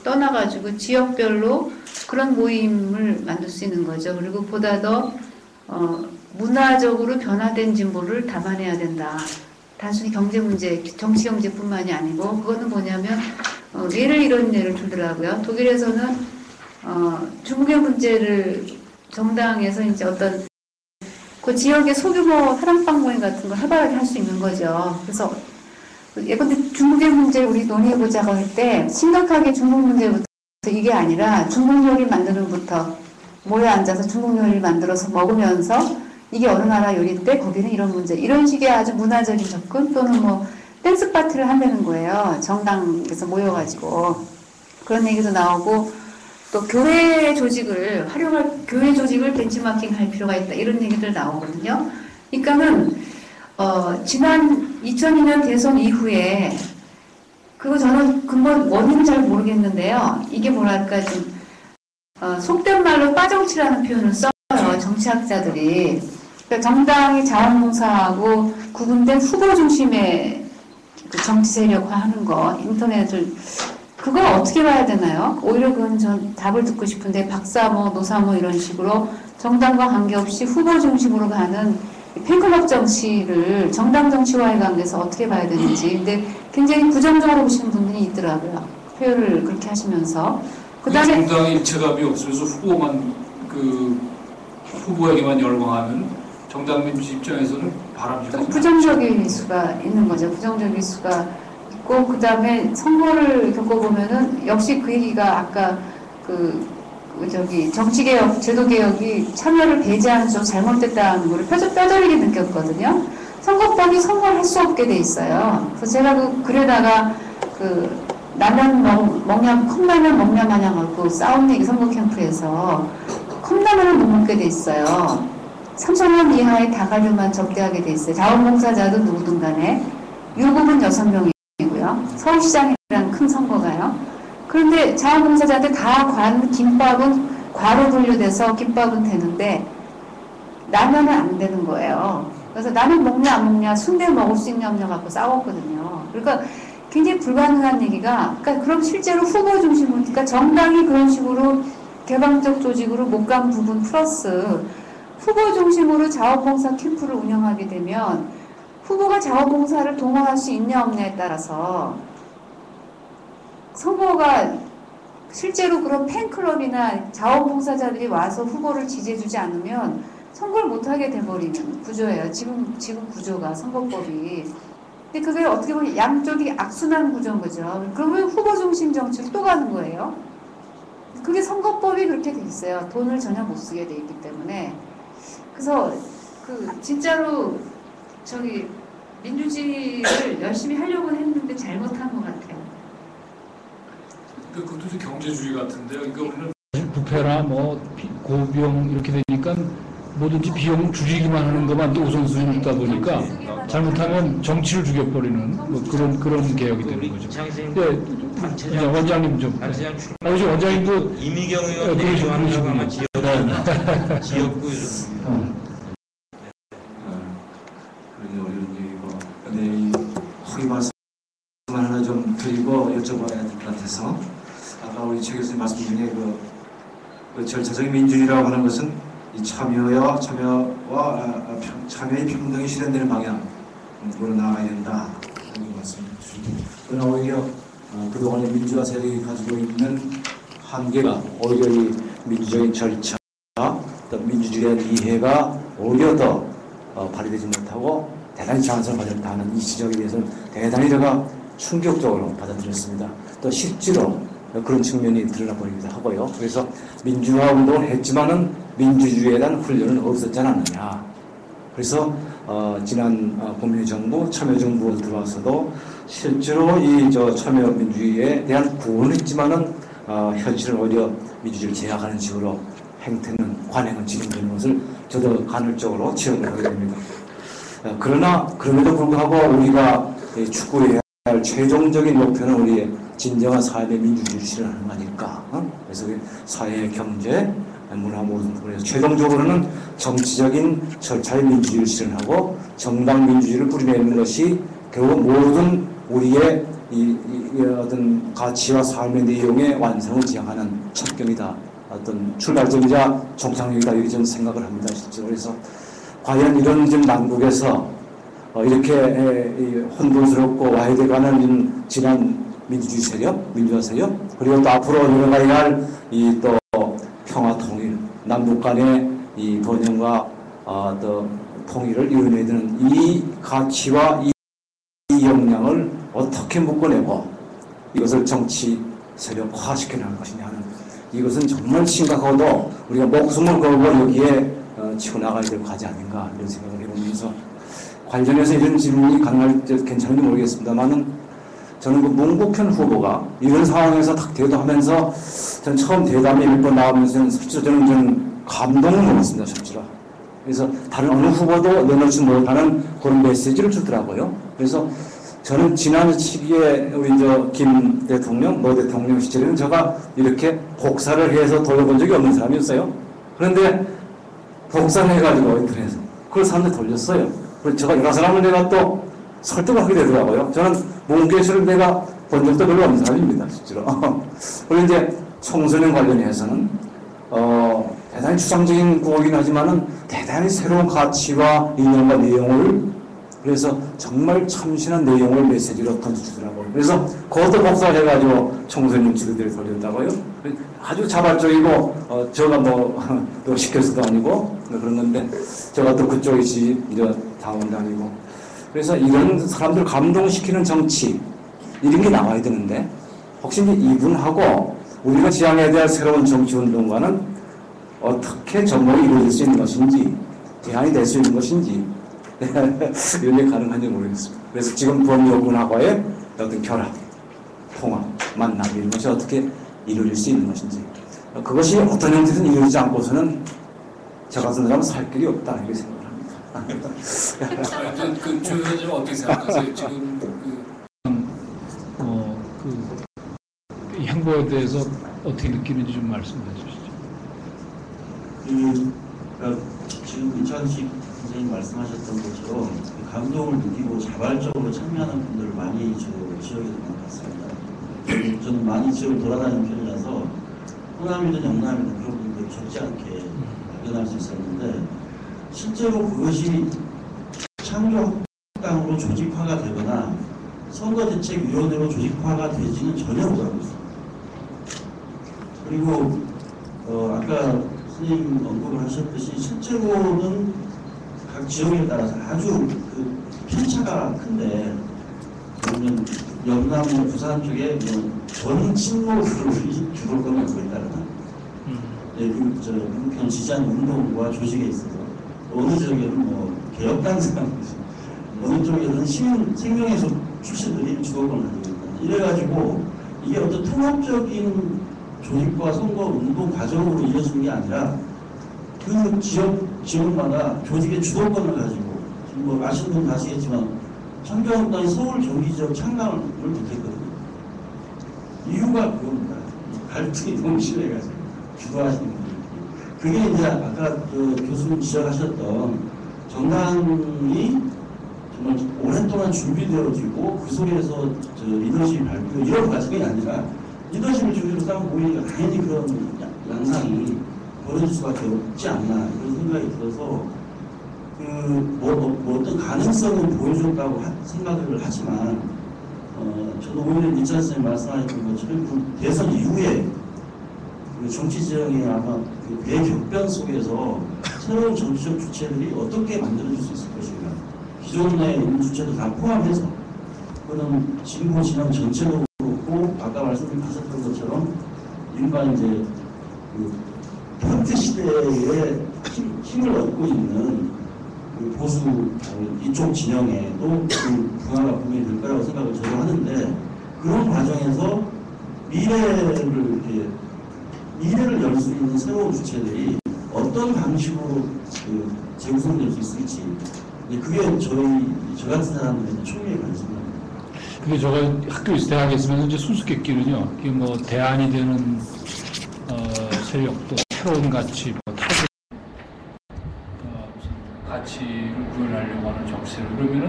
떠나가지고 지역별로 그런 모임을 만들 수 있는 거죠. 그리고 보다 더 문화적으로 변화된 진보를 담아내야 된다. 단순히 경제 문제, 정치 경제뿐만이 아니고, 그거는 뭐냐면 이런 예를 들더라고요. 독일에서는 중국의 문제를 정당에서 이제 어떤 그 지역의 소규모 사랑방 모임 같은 걸 활발하게 할 수 있는 거죠. 그래서 예컨대 중국의 문제 우리 논의해보자고 할 때 심각하게 중국 문제부터 이게 아니라 중국 요리 만드는 것부터 모여 앉아서 중국 요리를 만들어서 먹으면서 이게 어느 나라 요리인데 거기는 이런 문제 이런 식의 아주 문화적인 접근 또는 뭐 댄스 파티를 한다는 거예요. 정당에서 모여가지고 그런 얘기도 나오고 또 교회 조직을 활용할 교회 조직을 벤치마킹 할 필요가 있다 이런 얘기들 나오거든요. 그러니까는 지난 2002년 대선 이후에 그거 저는 근본 원인은 잘 모르겠는데요. 이게 뭐랄까 좀 속된 말로 빠정치라는 표현을 써요. 정치학자들이. 그러니까 정당이 자원봉사하고 구분된 후보 중심의 그 정치 세력화하는 거 인터넷을 그걸 어떻게 봐야 되나요? 오히려 그건 전 답을 듣고 싶은데 박사모, 노사모 이런 식으로 정당과 관계없이 후보 중심으로 가는 팬클럽 정치를 정당 정치와의 관계에서 어떻게 봐야 되는지 근데 굉장히 부정적으로 보시는 분들이 있더라고요. 표현을 그렇게 하시면서 그다음에 정당의 일체감이 없으면서 후보에게만 열광하는 정당 민주 입장에서는 바람직하지 부정적일 수가 있는 거죠. 부정적일 수가 있고 그다음에 선거를 겪어보면은 역시 그 얘기가 아까 정치개혁, 제도개혁이 참여를 배제하는 쪽 잘못됐다는 걸 뼈저리게 느꼈거든요. 선거법이 선거를 할 수 없게 돼 있어요. 그래서 제가 글에다가 라면 컵라면 먹냐 마냥 하고 싸운 얘기 선거 캠프에서 컵라면을 못 먹게 돼 있어요. 3,000원 이하의 다가류만 접대하게 돼 있어요. 자원봉사자든 누구든 간에. 유급은 6명이고요. 서울시장이라는 큰 선거가요. 그런데 자원봉사자들 다 김밥은 과로 분류돼서 김밥은 되는데 라면은 안 되는 거예요. 그래서 라면 먹냐 안 먹냐 순대 먹을 수 있냐 없냐 갖고 싸웠거든요. 그러니까 굉장히 불가능한 얘기가 그러니까 그럼 실제로 후보 중심으로 그러니까 정당이 그런 식으로 개방적 조직으로 못 간 부분 플러스 후보 중심으로 자원봉사 캠프를 운영하게 되면 후보가 자원봉사를 동원할 수 있냐 없냐에 따라서 선거가 실제로 그런 팬클럽이나 자원봉사자들이 와서 후보를 지지해주지 않으면 선거를 못하게 돼버리는 구조예요. 지금 구조가 선거법이. 근데 그게 어떻게 보면 양쪽이 악순환 구조인 거죠. 그러면 후보 중심 정치로 또 가는 거예요. 그게 선거법이 그렇게 돼 있어요. 돈을 전혀 못 쓰게 돼 있기 때문에. 그래서 진짜로 민주주의를 열심히 하려고 했는데 잘못한 것 같아요. 그것도 좀 경제주의 같은데요. 그러니까 우리는 부패나 고병 이렇게 되니까 뭐든지 비용 줄이기만 하는 것만 또 우선순위 있다 보니까 잘못하면 정치를 죽여버리는 그런 개혁이 되는 거죠. 네, 원장님 좀. 원장님도 이미경 의원님이 좋아하는 거 아마 지역구 그러기 어려운 얘기고. 근데 허위 말씀 하나 좀 드리고 여쭤봐야 될 것 같아서 아까 우리 최 교수님 말씀 중에 그 절차적인 민주주의라고 하는 것은 이 참여와 참여의 평등이 실현되는 방향으로 나아가야 된다 이런 말씀을 주시고 그러나 오히려 그동안의 민주화 세력이 가지고 있는 한계가 오히려 이 민주적인 절차 또 민주주의에 대한 이해가 오히려 더 발휘되지 못하고 대단히 장애를 받았다는 이 지적에 대해서는 대단히 제가 충격적으로 받아들였습니다. 또 실제로 그런 측면이 드러나버리기도 하고요. 그래서 민주화 운동을 했지만은 민주주의에 대한 훈련은 없었지 않았느냐. 그래서 지난 국민의 정부, 참여정부가 들어와서도 실제로 이 참여 민주주의에 대한 구원을 했지만은 현실은 오히려 민주주의를 제약하는 식으로 행태는 관행은 진행되는 것을 저도 간헐적으로 체험을 하게 됩니다. 그러나 그럼에도 불구하고 우리가 추구해야 할 최종적인 목표는 우리의 진정한 사회의 민주주의를 실현하는 거 아닐까. 그래서 사회, 경제, 문화 모든 부분에서 최종적으로는 정치적인 절차의 민주주의를 실현하고 정당 민주주의를 뿌리내는 것이 결국 모든 우리의 이 어떤 가치와 삶의 내용의 완성을 지향하는 첩경이다. 어떤 출발점이자 종착역이다. 이렇게 저는 생각을 합니다. 실제로. 그래서 과연 이런 지금 난국에서 이렇게 혼돈스럽고 와해돼가는 지난 민주주의 세력, 민주화 세력, 그리고 또 앞으로 내려가야 할 이 또 평화 통일, 남북 간의 이 번영과 또 통일을 이뤄내야 되는 이 가치와 이 역량을 어떻게 묶어내고 이것을 정치 세력화시켜 나갈 것이냐는 이것은 정말 심각하고도 우리가 목숨을 걸고 여기에 치고 나가야 될 과제 아닌가 이런 생각을 해보면서 관련해서 이런 질문이 가능할지 괜찮은지 모르겠습니다만은 저는 그 문국현 후보가 이런 상황에서 탁 대도하면서 전 처음 대담에 몇 번 나오면서 실제로 저는 감동을 먹었습니다. 실제로. 그래서 다른 어느 후보도 내놓지 못하는 그런 메시지를 주더라고요. 그래서 저는 지난 시기에 우리 김 대통령, 노 대통령 시절에는 제가 이렇게 복사를 해서 돌려본 적이 없는 사람이었어요. 그런데 복사를 해가지고 인터넷에서 그걸 사람들이 돌렸어요. 그래서 제가 여러 사람을 내가 또 설득을 하게 되더라고요. 저는 문계시를 내가 본 적도 별로 없는 사람입니다. 실제로. 그리고 이제 청소년 관련해서는 대단히 추상적인 구호이긴 하지만은 대단히 새로운 가치와 이념과 내용을 그래서 정말 참신한 내용을 메시지로 던져주더라고요. 그래서 그것도 복사를 해가지고 청소년 지도들이 돌렸다고요. 아주 자발적이고 제가 또 시켜서도 아니고 그런 건데 제가 또 그쪽이지 이제 당원도 아니고 그래서 이런 사람들 감동시키는 정치 이런 게 나와야 되는데 혹시 이분하고 우리가 지향해야 될 새로운 정치운동과는 어떻게 접목이 이루어질 수 있는 것인지 대안이 될 수 있는 것인지 이런 게 가능한지 모르겠습니다. 그래서 지금 범여군하고의 어떤 결합, 통합, 만남 이런 것이 어떻게 이루어질 수 있는 것인지 그것이 어떤 형태든 이루어지지 않고서는 저 같은 사람은 살 길이 없다 이렇게 생각을 합니다. 그 주변에 어떻게 생각하세요? 지금 이 행보에 대해서 어떻게 느끼는지 좀 말씀해 주시죠. 지금 이창식 선생님 말씀하셨던 것처럼 감동을 느끼고 자발적으로 참여하는 분들을 많이 지역에서 만났습니다. 저는 많이 지역을 돌아다니는 편이라서 호남이든 영남이든 그런 분들이 적지 않게 발견할 수 있었는데 실제로 그것이 창조학당으로 조직화가 되거나 선거대책위원회로 조직화가 되지는 전혀 못하고 있습니다. 그리고 아까 선생님 언급을 하셨듯이 실제로는 각 지역에 따라서 아주 그 편차가 큰데 그러면 영남, 부산 쪽에 전 친목으로 주도권을 갖고 있다거나 그런 지지한 운동과 조직에 있어서 어느 지역에는 개혁당 사람들이 어느 쪽에는 시민 생명의소 출신들이 주도권을 가지고 있다. 이래가지고 이게 어떤 통합적인 조직과 선거 운동 과정으로 이어지는 게 아니라 그 지역마다 조직의 주도권을 가지고 지금 아시는 분 아시겠지만 청교한당이 서울 경기 지역 창당을 못했거든요. 이유가 그겁니다. 갈등이 너무 심해가지고 주도하시는 분들. 그게 이제 아까 교수님 지적하셨던 정당이 정말 오랫동안 준비되어지고 그 속에서 리더십 발표 이런 과정이 아니라 리더십을 중심으로 싸움 보이니까 당연히 그런 양상이 벌어질 수밖에 없지 않나 그런 생각이 들어서 어떤 가능성은 보여줬다고 생각을 하지만 저도 오히려 이찬 선생님 말씀하셨던 것처럼 그 대선 이후에 그 정치 지형의 아마 그 대격변 속에서 새로운 정치적 주체들이 어떻게 만들어질 수 있을 것인가 기존에 있는 주체도 다 포함해서 그거는 진보 진영 전체도 그렇고 아까 말씀하셨던 것처럼 일반 이제 그 펀트 시대에 힘을 얻고 있는 그 보수 이쪽 진영에도 그 변화가 분명히 될 거라고 생각을 저도 하는데 그런 과정에서 미래를 열 수 있는 새로운 주체들이 어떤 방식으로 재구성될 수 있을지 그게 저 같은 사람들의 초미의 관심입니다. 그게 제가 학교에서 대학에 있으면서 이제 수수께끼는요. 이게 대안이 되는 세력도 새로운 가치, 타겟 가치를 구현하려고 하는 정세를 그러면은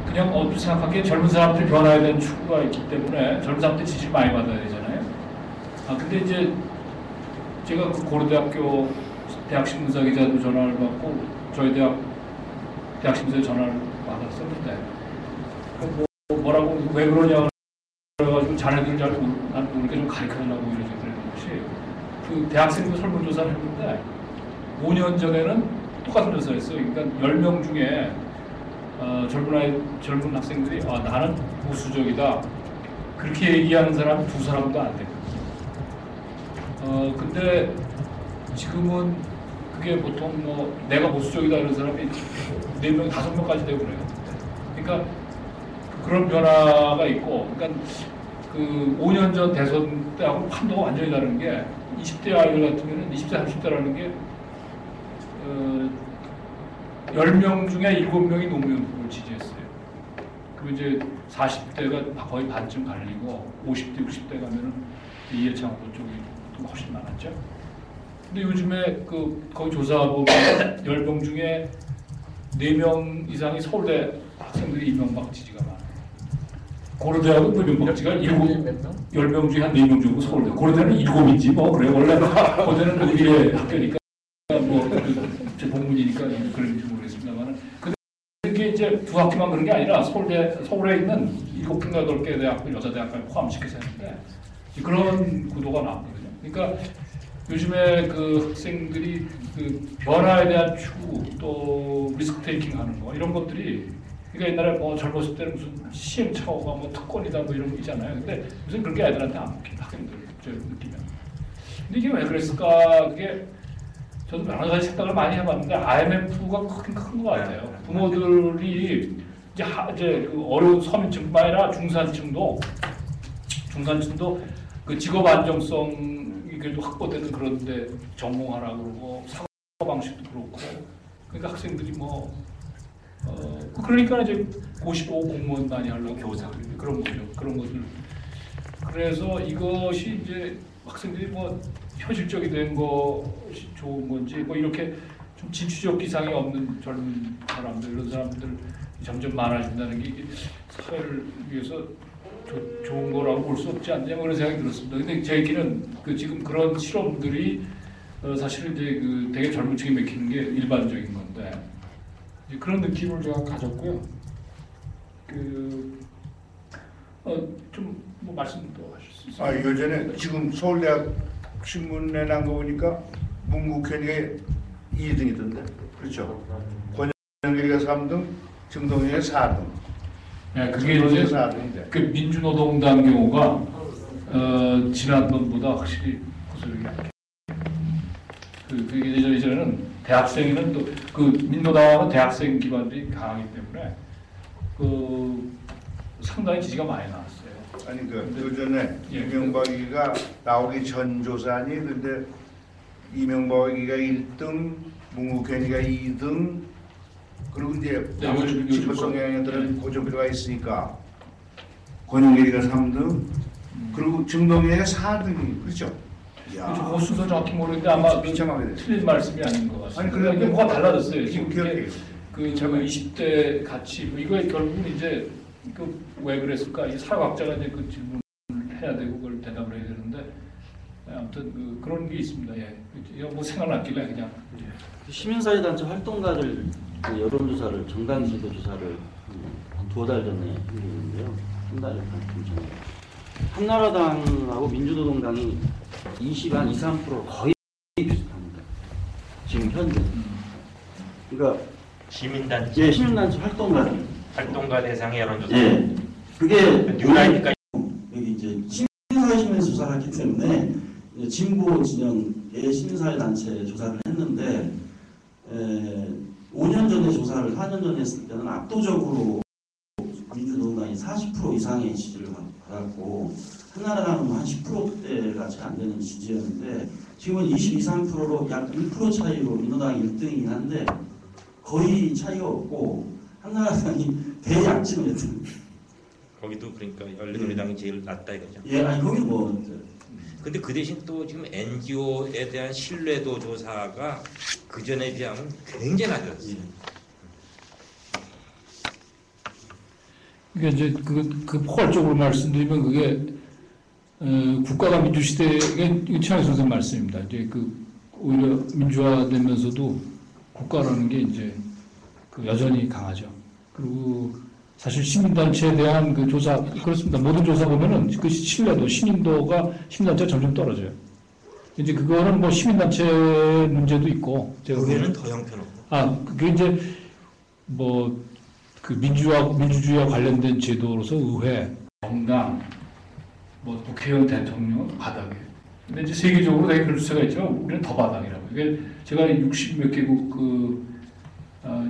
그냥 생각하기에 젊은 사람들이 변화해야 되는 추구가 있기 때문에 젊은 사람들이 지지를 많이 받아야 되잖아요. 근데 이제 제가 그 고려대학교 대학신문사 기자도 전화를 받고 저희 대학신문사에 전화를 받았었는데 뭐라고 왜 그러냐 그래가지고 자네들 잘 모르니까 좀 가르쳐달라고 이러지 그랬는 것이 그 대학생도 설문조사를 했는데 5년 전에는 똑같은 조사였어요. 그러니까 10명 중에 젊은 학생들이 나는 보수적이다. 그렇게 얘기하는 사람이 2사람도 안 돼요. 근데 지금은 그게 보통 뭐 내가 보수적이다 이런 사람이 4명, 5명까지 되고 그래요. 그러니까 그런 변화가 있고, 그러니까 그 5년 전 대선 때하고 판도가 완전히 다른 게 20대 아이들 같으면 20대, 30대라는 게 10명 중에 7명이 노무현 후보를 지지했어요. 그리고 이제 40대가 거의 반쯤 갈리고 50대, 60대 가면은 이해창 후보 쪽이 좀 훨씬 많았죠. 근데 요즘에 거기 조사 보면 10명 중에 4명 이상이 서울대 학생들이 이명박 지지가 많아요. 고려대학은 이명박 지지가 10명 중에 한 4명 정도 서울대. 고려대는 7이지 뭐 그래. 원래 고려대는 우리의 학교니까 뭐 제 본문이니까 그런지 모르겠습니다만은. 근데 그게 이제 두 학교만 그런 게 아니라 서울에 있는 7개인가 8개 대학교, 여자대학교를 포함시켜서 했는데 그런 구도가 나왔거든요. 그러니까 요즘에 그 학생들이 그 변화에 대한 추구 또 리스크 테이킹 하는 거 이런 것들이 그러니까 옛날에 뭐 젊었을 때는 무슨 시행착오가 뭐 특권이다 뭐 이런 거 있잖아요. 근데 무슨 그런 게 애들한테 안 먹힌다 학생들 느끼면. 근데 이게 왜 그랬을까? 그게 저도 여러 가지 생각을 많이 해봤는데 IMF가 크긴 큰 것 같아요. 부모들이 이제 그 어려운 서민층뿐만 아니라 중산층도 그 직업 안정성이 그래도 확보되는 그런데 전공하라고 그러고 사고 방식도 그렇고 그러니까 학생들이 그러니까 이제 고시보 공무원 많이 하려고 교사 그런 거죠. 그런 것들. 그래서 이것이 이제 학생들이 현실적이 된 것이 좋은 건지 이렇게 좀 진취적 기상이 없는 젊은 사람들 이런 사람들 점점 많아진다는 게 사회를 위해서 좋은 거라고 볼 수 없지 않냐 그런 생각이 들었습니다. 근데 제 얘기는 지금 그런 실험들이 사실은 이제 되게 젊은 층이 맥히는 게 일반적인 건데 이제 그런 느낌을 제가 가졌고요. 좀 말씀 더 하실 수 있어요? 요전에 지금 서울대학 신문에 난 거 보니까 문국현이가 2등이던데, 그렇죠? 권영길이가 3등, 정동영이가 4등. 네, 그게 이제 4등인데. 그 민주노동당 경우가 지난번보다 확실히 구슬이 약해. 그게 이제는 대학생은 또 민노당은 대학생 기반들이 강하기 때문에 상당히 지지가 많이 나왔어요. 아니 요전에 이명박이가 나오기 전 조사니 근데 이명박이가 1등, 문국현이가 2등 그리고 이제 진보성 영향들은 고정표가 있으니까 권영길이가 3등 그리고 정동영이가 4등이 그렇죠? 그 순서 정확히 모르는데 아마 틀린 말씀이 아닌 것 같습니다. 아니 그런데 뭐가 달라졌어요. 지금 그 20대 같이 이거에 결국은 이제 왜 그랬을까? 이 사회학자가 이제 그 질문을 해야 되고 그걸 대답을 해야 되는데 아무튼 그런 게 있습니다. 예, 뭐 생각났길래 그냥 시민사회단체 활동가들 여론조사를 정당지도 조사를 한 2달 전에 했는데요. 한 달에 좀 전에 한나라당하고 민주노동당이 23% 거의 비슷합니다. 지금 현재. 그러니까 시민단체 시민단체 활동가 대상의 여론조사. 예. 그게 뉴라이트가 여기 이제 시민사회심에서 조사를 했기 때문에 진보 진영의 시민사회단체 조사를 했는데 5년 전에 조사를 4년 전에 했을 때는 압도적으로 민주노동당이 40% 이상의 지지를 받았고 한나라당은 한 10%대가 채 안 되는 지지였는데 지금은 23%로 약 1% 차이로 민노당이 1등이긴 한데 거의 차이가 없고 한나라당이 대약진을 했습니다. 거기도 그러니까 열린우리당이 제일 낮다 이거죠. 예, 아니 거기 뭐. 근데 그 대신 또 지금 NGO에 대한 신뢰도 조사가 그 전에 비하면 굉장히 낮아졌어요. 그러니까 이제 포괄적으로 말씀드리면 그게 국가가 민주시대에 최양희 선생님 말씀입니다. 이제 오히려 민주화되면서도 국가라는 게 이제 여전히 강하죠. 그리고 사실 시민단체에 대한 조사 그렇습니다. 모든 조사 보면은 신뢰도 시민단체가 점점 떨어져요. 이제 그거는 뭐 시민단체 문제도 있고, 제가 의회는 더 형편없고. 그게 이제 뭐 그 민주주의와 관련된 제도로서 의회, 정당, 뭐 국회의원, 대통령 바닥이에요. 근데 이제 세계적으로 되게 그럴 수가 있지만 우리는 더 바닥이라고. 이게 제가 60몇 개국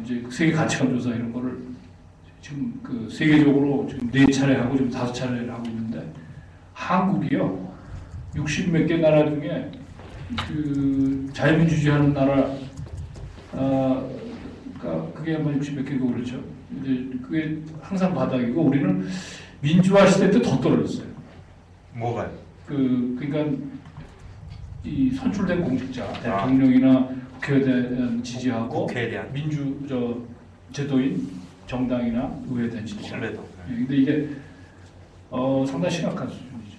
이제 세계 가치관 조사 이런 거를 지금 그 세계적으로 지금 4차례 하고 지금 5차례를 하고 있는데 한국이요 60몇 개 나라 중에 그 자유민주주의 하는 나라 그러니까 그게 아마 60몇 개고 그렇죠. 이제 그게 항상 바닥이고 우리는 민주화 시대 때 더 떨어졌어요. 뭐가요? 그러니까 이 선출된 공직자 대통령이나 국회에 대한 지지하고 국회에 대한 제도인 정당이나 의회에 대한 지지. 신뢰도. 근데 이게 상당히 심각한 수준이죠.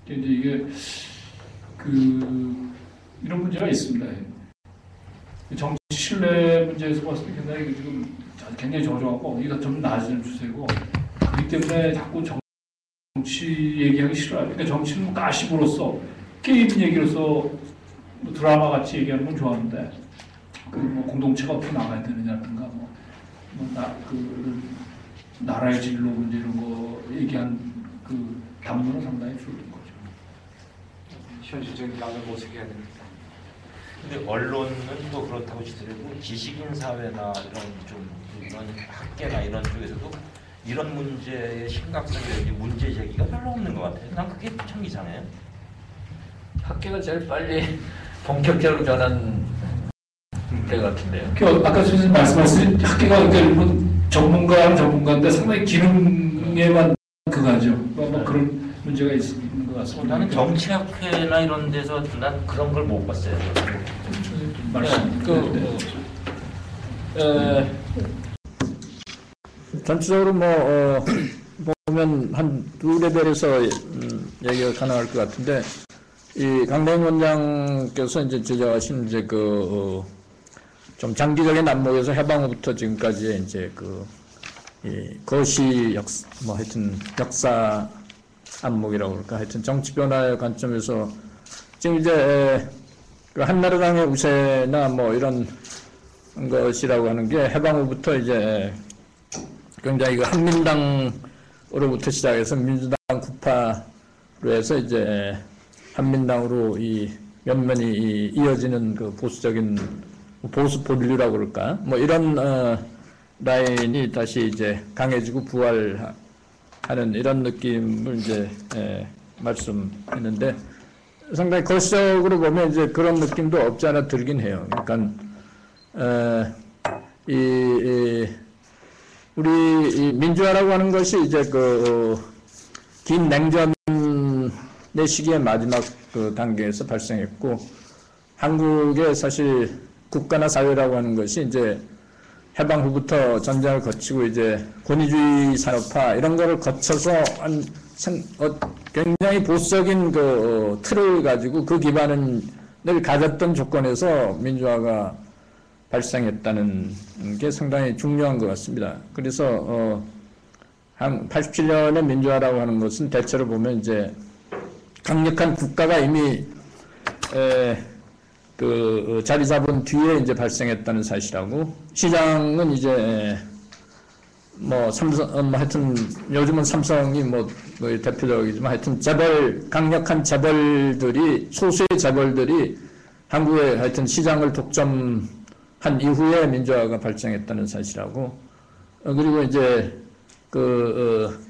근데 이게 이런 문제가 있습니다. 정치 신뢰 문제에서 봤을 때 굉장히 지금 굉장히 저조하고 이가 좀 나아지는 추세고 그렇기 때문에 자꾸 정치 얘기하기 싫어요. 그러니까 정치는 가십으로서 게임 얘기로서 뭐 드라마 같이 얘기하는 건 좋아하는데 뭐 공동체가 어떻게 나가야 되느냐든가 나라의 진로 문제 이런 거 얘기한 그 담론은 상당히 줄은 거죠. 현실적인 양을 모색해야 됩니다. 근데 언론은 또 그렇다고 치더라도 지식인 사회나 이런 학계나 이런 쪽에서도 이런 문제의 심각성이라든지 문제 제기가 별로 없는 것 같아요. 난 그게 참 이상해요. 학계가 제일 빨리 본격적으로 전환 때 같은데요. 아까 선생님 말씀하신 학계가 그러니까 전문가인데 상당히 기능에만 그거죠. 뭐 그런 문제가 있는 것 같습니다. 나는 정치학회나 이런 데서 난 그런 걸 못 봤어요. 전체적으로 보면 한 두 레벨에서 얘기가 가능할 것 같은데 이 강대영 원장께서 이제 제작하신 이제 좀 장기적인 안목에서 해방 후부터 지금까지 이제 이 거시 역사 안목이라고 그럴까 하여튼 정치 변화의 관점에서 지금 이제 그 한나라당의 우세나 뭐 이런 것이라고 하는 게 해방 후부터 이제 굉장히 한민당으로부터 시작해서 민주당 구파로 해서 이제 한민당으로 이 면면이 이어지는 그 보수적인 보수 본류라고 그럴까 뭐 이런 라인이 다시 이제 강해지고 부활하는 이런 느낌을 이제 말씀했는데 상당히 거시적으로 보면 이제 그런 느낌도 없지 않아 들긴 해요. 그러니까 우리 이 민주화라고 하는 것이 이제 긴 냉전의 시기의 마지막 단계에서 발생했고 한국의 사실 국가나 사회라고 하는 것이 이제 해방 후부터 전쟁을 거치고 이제 권위주의 산업화 이런 거를 거쳐서 굉장히 보수적인 틀을 가지고 그 기반을 가졌던 조건에서 민주화가 발생했다는 게 상당히 중요한 것 같습니다. 그래서 한 87년의 민주화라고 하는 것은 대체로 보면 이제 강력한 국가가 이미 자리 잡은 뒤에 이제 발생했다는 사실하고 시장은 이제 삼성 하여튼 요즘은 삼성이 대표적이지만 하여튼 강력한 재벌들이 소수의 재벌들이 한국의 하여튼 시장을 독점한 이후에 민주화가 발생했다는 사실하고 그리고 이제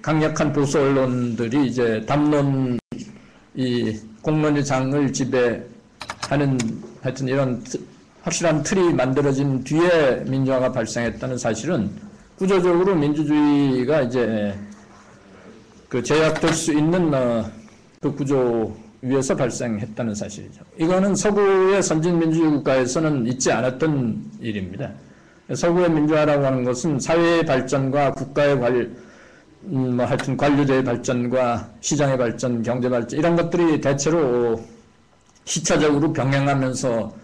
강력한 보수 언론들이 이제 담론 이 공론의 장을 지배하는 하여튼 이런 확실한 틀이 만들어진 뒤에 민주화가 발생했다는 사실은 구조적으로 민주주의가 이제 제약될 수 있는 그 구조 위에서 발생했다는 사실이죠. 이거는 서구의 선진민주주의 국가에서는 있지 않았던 일입니다. 서구의 민주화라고 하는 것은 사회의 발전과 국가의 하여튼 관료제의 발전과 시장의 발전, 경제 발전 이런 것들이 대체로 시차적으로 병행하면서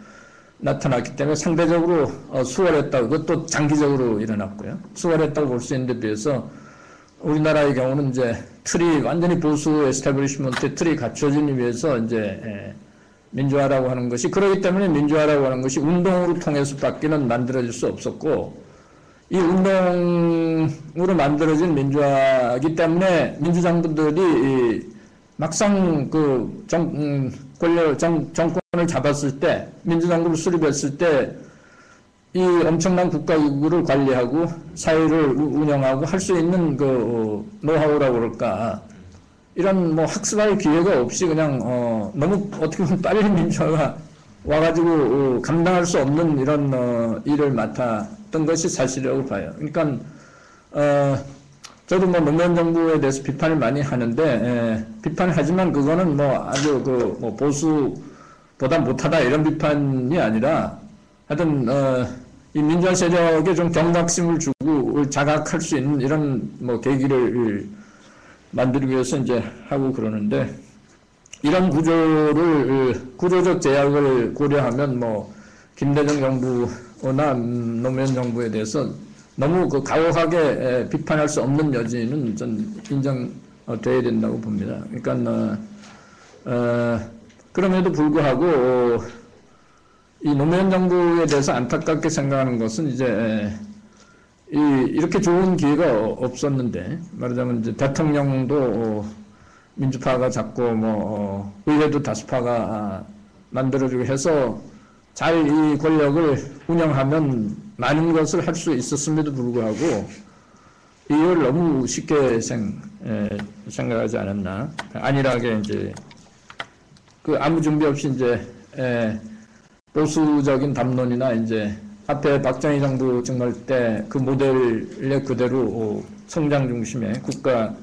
나타났기 때문에 상대적으로 수월했다고 그것도 장기적으로 일어났고요. 수월했다고 볼 수 있는 데 비해서 우리나라의 경우는 이제 틀이 완전히 보수 에스타블리시먼트의 틀이 갖춰지기 위해서 이제 민주화라고 하는 것이 그렇기 때문에 민주화라고 하는 것이 운동으로 통해서밖에는 만들어질 수 없었고 이 운동으로 만들어진 민주화이기 때문에 민주정부들이 막상 그 정권을 잡았을 때 민주정부를 수립했을 때 이 엄청난 국가기구를 관리하고 사회를 운영하고 할 수 있는 그 노하우라고 그럴까 이런 뭐 학습할 기회가 없이 그냥 너무 어떻게 보면 빨리 민주화가 와가지고 감당할 수 없는 이런 일을 맡았던 것이 사실이라고 봐요. 그러니까 저도 뭐 노무현 정부에 대해서 비판을 많이 하는데 비판을 하지만 그거는 뭐 아주 그 뭐 보수보다 못하다 이런 비판이 아니라 하여튼 이 민주화 세력에 좀 경각심을 주고 자각할 수 있는 이런 뭐 계기를 만들기 위해서 이제 하고 그러는데 이런 구조적 제약을 고려하면 뭐 김대중 정부나 노무현 정부에 대해서 너무 그 가혹하게 비판할 수 없는 여지는 전 인정돼야 된다고 봅니다. 그러니까 그럼에도 불구하고 이 노무현 정부에 대해서 안타깝게 생각하는 것은 이제 이렇게 좋은 기회가 없었는데 말하자면 이제 대통령도 민주파가 잡고 뭐 의회도 다수파가 만들어지고 해서 잘 이 권력을 운영하면 많은 것을 할 수 있었음에도 불구하고 이걸 너무 쉽게 생각하지 않았나 안일하게 이제 그 아무 준비 없이 이제 보수적인 담론이나 이제 앞에 박정희 정부 정말 때 그 모델에 그대로 성장 중심의 국가가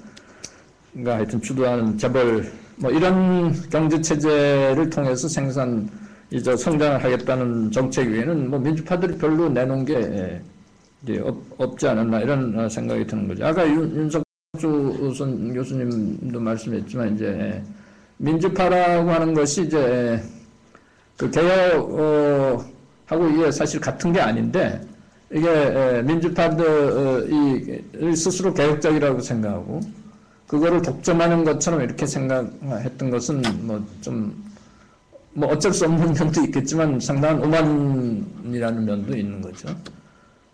하여튼 주도하는 재벌 뭐 이런 경제 체제를 통해서 성장을 하겠다는 정책 위에는 뭐 민주파들이 별로 내놓은 게 이제 없지 않았나 이런 생각이 드는 거죠. 아까 윤석주 교수님도 말씀했지만 이제 민주파라고 하는 것이 이제 그 개혁하고 이게 사실 같은 게 아닌데 이게 민주파들이 스스로 개혁적이라고 생각하고 그거를 독점하는 것처럼 이렇게 생각했던 것은 뭐 어쩔 수 없는 면도 있겠지만 상당한 오만이라는 면도 있는 거죠.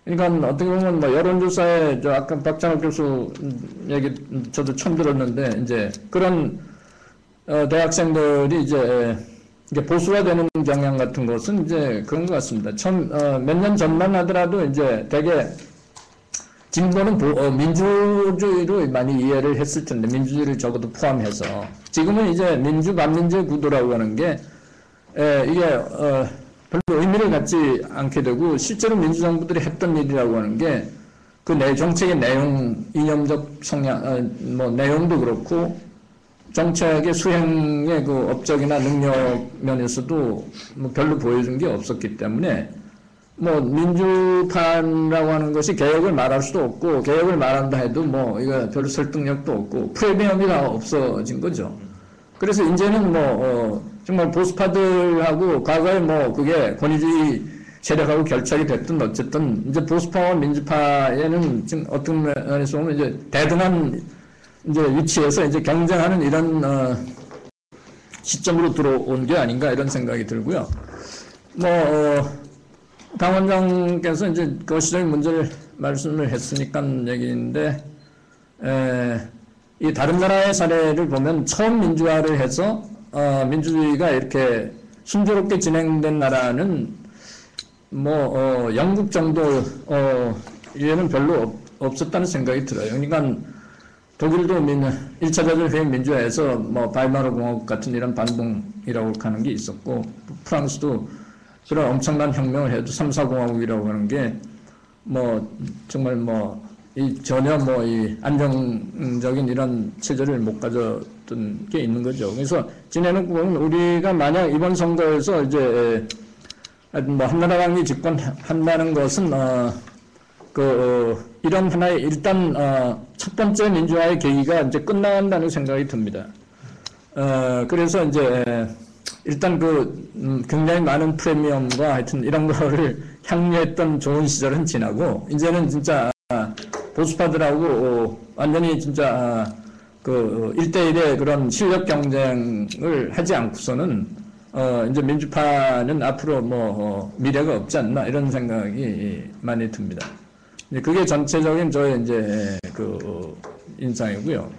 그러니까 어떻게 보면 뭐 여론조사에 아까 박찬욱 교수 얘기 저도 처음 들었는데 이제 그런 대학생들이 이제 보수화되는 경향 같은 것은 이제 그런 것 같습니다. 몇 년 전만 하더라도 이제 되게 진보는 민주주의로 많이 이해를 했을 텐데 민주주의를 적어도 포함해서 지금은 이제 민주 반민주의 구도라고 하는 게 이게 별로 의미를 갖지 않게 되고 실제로 민주정부들이 했던 일이라고 하는 게 그 정책의 내용, 이념적 성향, 뭐 내용도 그렇고 정책의 수행의 그 업적이나 능력 면에서도 뭐 별로 보여준 게 없었기 때문에 뭐 민주파라고 하는 것이 개혁을 말할 수도 없고 개혁을 말한다 해도 뭐 이거 별로 설득력도 없고 프리미엄이 다 없어진 거죠. 그래서 이제는 뭐 정말 보수파들하고 과거에 뭐 그게 권위주의 세력하고 결착이 됐든 어쨌든 이제 보수파와 민주파에는 지금 어떤 면에서 보면 이제 대등한 이제 위치에서 이제 경쟁하는 이런 시점으로 들어온 게 아닌가 이런 생각이 들고요. 당 원장께서 이제 그 시절 문제를 말씀을 했으니까 얘기인데 이 다른 나라의 사례를 보면 처음 민주화를 해서 민주주의가 이렇게 순조롭게 진행된 나라는 영국 정도 이에는 별로 없었다는 생각이 들어요. 그러니까 독일도 1차 대전회의 민주화에서 바이마르 공화국 같은 이런 반동이라고 하는 게 있었고 프랑스도 그런 엄청난 혁명을 해도 3, 4공화국이라고 하는 게 정말 전혀 이 안정적인 이런 체제를 못 가졌던 게 있는 거죠. 그래서 지내놓고 보면 우리가 만약 이번 선거에서 이제 한나라당이 집권한다는 것은 이런 하나의 일단 첫 번째 민주화의 계기가 이제 끝나간다는 생각이 듭니다. 그래서 이제 일단 굉장히 많은 프리미엄과 하여튼 이런 거를 향유했던 좋은 시절은 지나고 이제는 진짜 보수파들하고 완전히 진짜 1대1의 그런 실력 경쟁을 하지 않고서는 이제 민주파는 앞으로 미래가 없지 않나 이런 생각이 많이 듭니다. 그게 전체적인 저의 이제 인상이고요.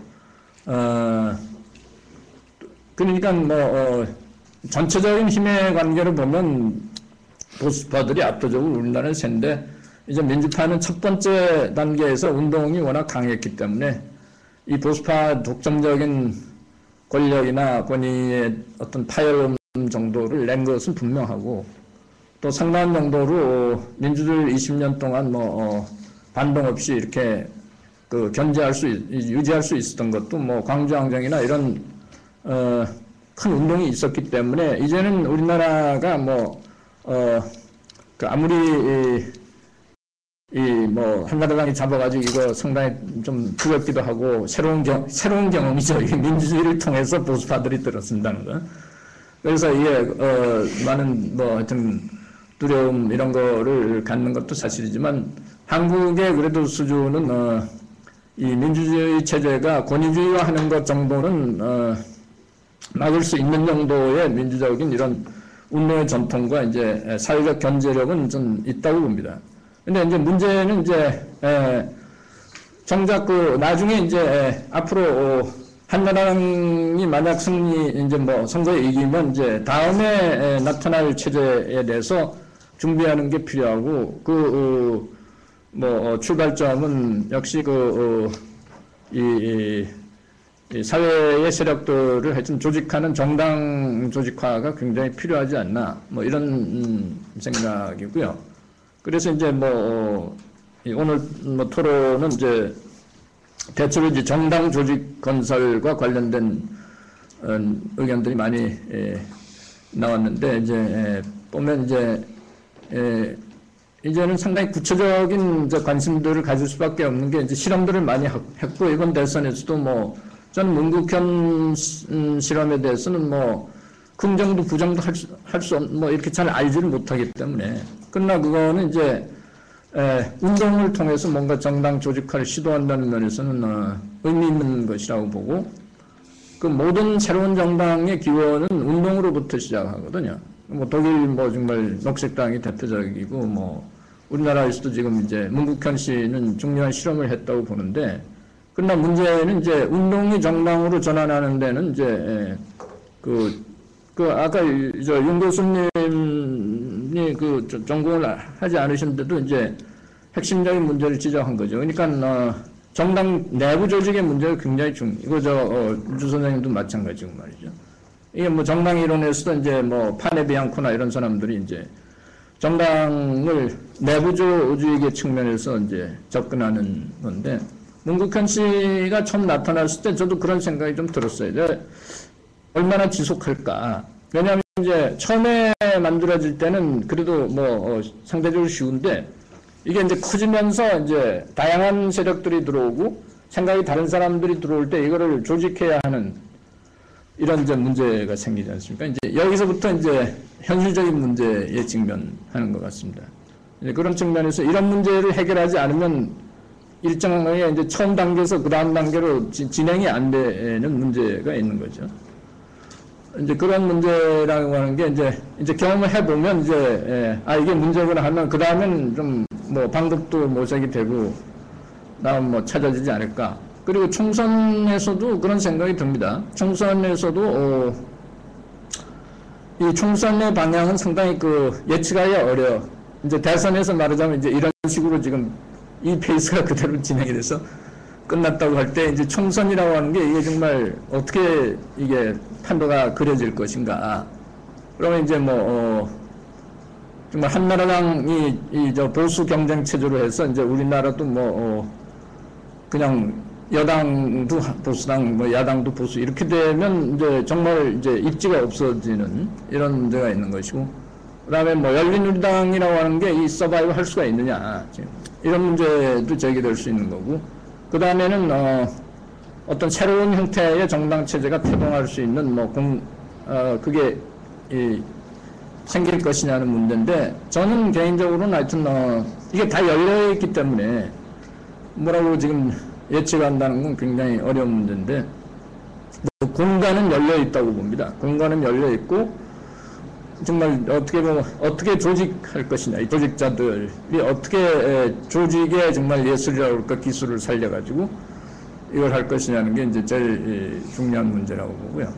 그러니까 전체적인 힘의 관계를 보면 보수파들이 압도적으로 우리나라는 센데 이제 민주파는 첫 번째 단계에서 운동이 워낙 강했기 때문에 이 보수파 독점적인 권력이나 권위의 어떤 파열 정도를 낸 것은 분명하고 또 상당한 정도로 민주들 20년 동안 반동 없이 이렇게 유지할 수 있었던 것도 광주항쟁이나 이런 큰 운동이 있었기 때문에 이제는 우리나라가 아무리 한나라당이 잡아가지고 이거 상당히 좀 두렵기도 하고 새로운 경험이죠. 이 민주주의를 통해서 보수파들이 들어선다는 거. 그래서 이게 많은 하여튼 두려움 이런 거를 갖는 것도 사실이지만 한국의 그래도 수준은 이 민주주의 체제가 권위주의화하는 것 정도는 막을 수 있는 정도의 민주적인 이런 운동의 전통과 이제 사회적 견제력은 좀 있다고 봅니다. 근데 이제 문제는 이제 정작 나중에 이제 앞으로 한나라당이 만약 선거에 이기면 이제 다음에 나타날 체제에 대해서 준비하는 게 필요하고 출발점은 역시 이 사회의 세력들을 하여튼 조직하는 정당 조직화가 굉장히 필요하지 않나 이런 생각이고요. 그래서 이제 오늘 토론은 이제 대체로 이제 정당 조직 건설과 관련된 의견들이 많이 나왔는데 이제 보면 이제는 상당히 구체적인 관심들을 가질 수밖에 없는 게 이제 실험들을 많이 했고 이번 대선에서도 저는 문국현 실험에 대해서는 긍정도 부정도 할 수 이렇게 잘 알지를 못하기 때문에 그러나 그거는 이제 운동을 통해서 뭔가 정당 조직화를 시도한다는 면에서는 의미 있는 것이라고 보고 그 모든 새로운 정당의 기원은 운동으로부터 시작하거든요. 독일 정말 녹색당이 대표적이고 우리나라에서도 지금 이제 문국현 씨는 중요한 실험을 했다고 보는데 그러나 문제는 이제 운동이 정당으로 전환하는 데는 이제 아까 윤 교수님이 전공을 하지 않으셨는데도 이제 핵심적인 문제를 지적한 거죠. 그러니까 정당 내부 조직의 문제가 굉장히 이거 주 선생님도 마찬가지고 말이죠. 이게 정당 이론에서도 이제 파네비앙코나 이런 사람들이 이제 정당을 내부 조직의 측면에서 이제 접근하는 건데 문국현 씨가 처음 나타났을 때 저도 그런 생각이 좀 들었어요. 얼마나 지속할까? 왜냐하면 이제 처음에 만들어질 때는 그래도 상대적으로 쉬운데 이게 이제 커지면서 이제 다양한 세력들이 들어오고 생각이 다른 사람들이 들어올 때 이거를 조직해야 하는 이런 이제 문제가 생기지 않습니까? 이제 여기서부터 이제 현실적인 문제에 직면하는 것 같습니다. 이제 그런 측면에서 이런 문제를 해결하지 않으면 일정하게 이제 처음 단계에서 그 다음 단계로 진행이 안 되는 문제가 있는 거죠. 이제 그런 문제라고 하는 게 이제 경험을 해보면 이게 문제구나 하면 그 다음엔 좀 방법도 모색이 되고 다음 찾아지지 않을까. 그리고 총선에서도 그런 생각이 듭니다. 총선에서도 이 총선의 방향은 상당히 예측하기 어려워. 이제 대선에서 말하자면 이제 이런 식으로 지금 이 페이스가 그대로 진행이 돼서 끝났다고 할 때 이제 총선이라고 하는 게 이게 정말 어떻게 이게 판도가 그려질 것인가. 그러면 이제 정말 한나라당이 보수 경쟁 체제로 해서 이제 우리나라도 그냥 여당도 보수당, 야당도 보수 이렇게 되면 이제 정말 이제 입지가 없어지는 이런 문제가 있는 것이고, 그다음에 열린우리당이라고 하는 게 이 서바이브 할 수가 있느냐 이런 문제도 제기될 수 있는 거고, 그 다음에는 어떤 새로운 형태의 정당 체제가 태동할 수 있는 그게 생길 것이냐는 문제인데, 저는 개인적으로는 하여튼 이게 다 열려 있기 때문에 뭐라고 지금 예측한다는 건 굉장히 어려운 문제인데, 공간은 열려 있다고 봅니다. 공간은 열려 있고 정말 어떻게 보면 어떻게 조직할 것이냐, 이 조직자들이 어떻게 조직에 정말 예술이라고 할까 기술을 살려가지고 이걸 할 것이냐는 게 이제 제일 중요한 문제라고 보고요.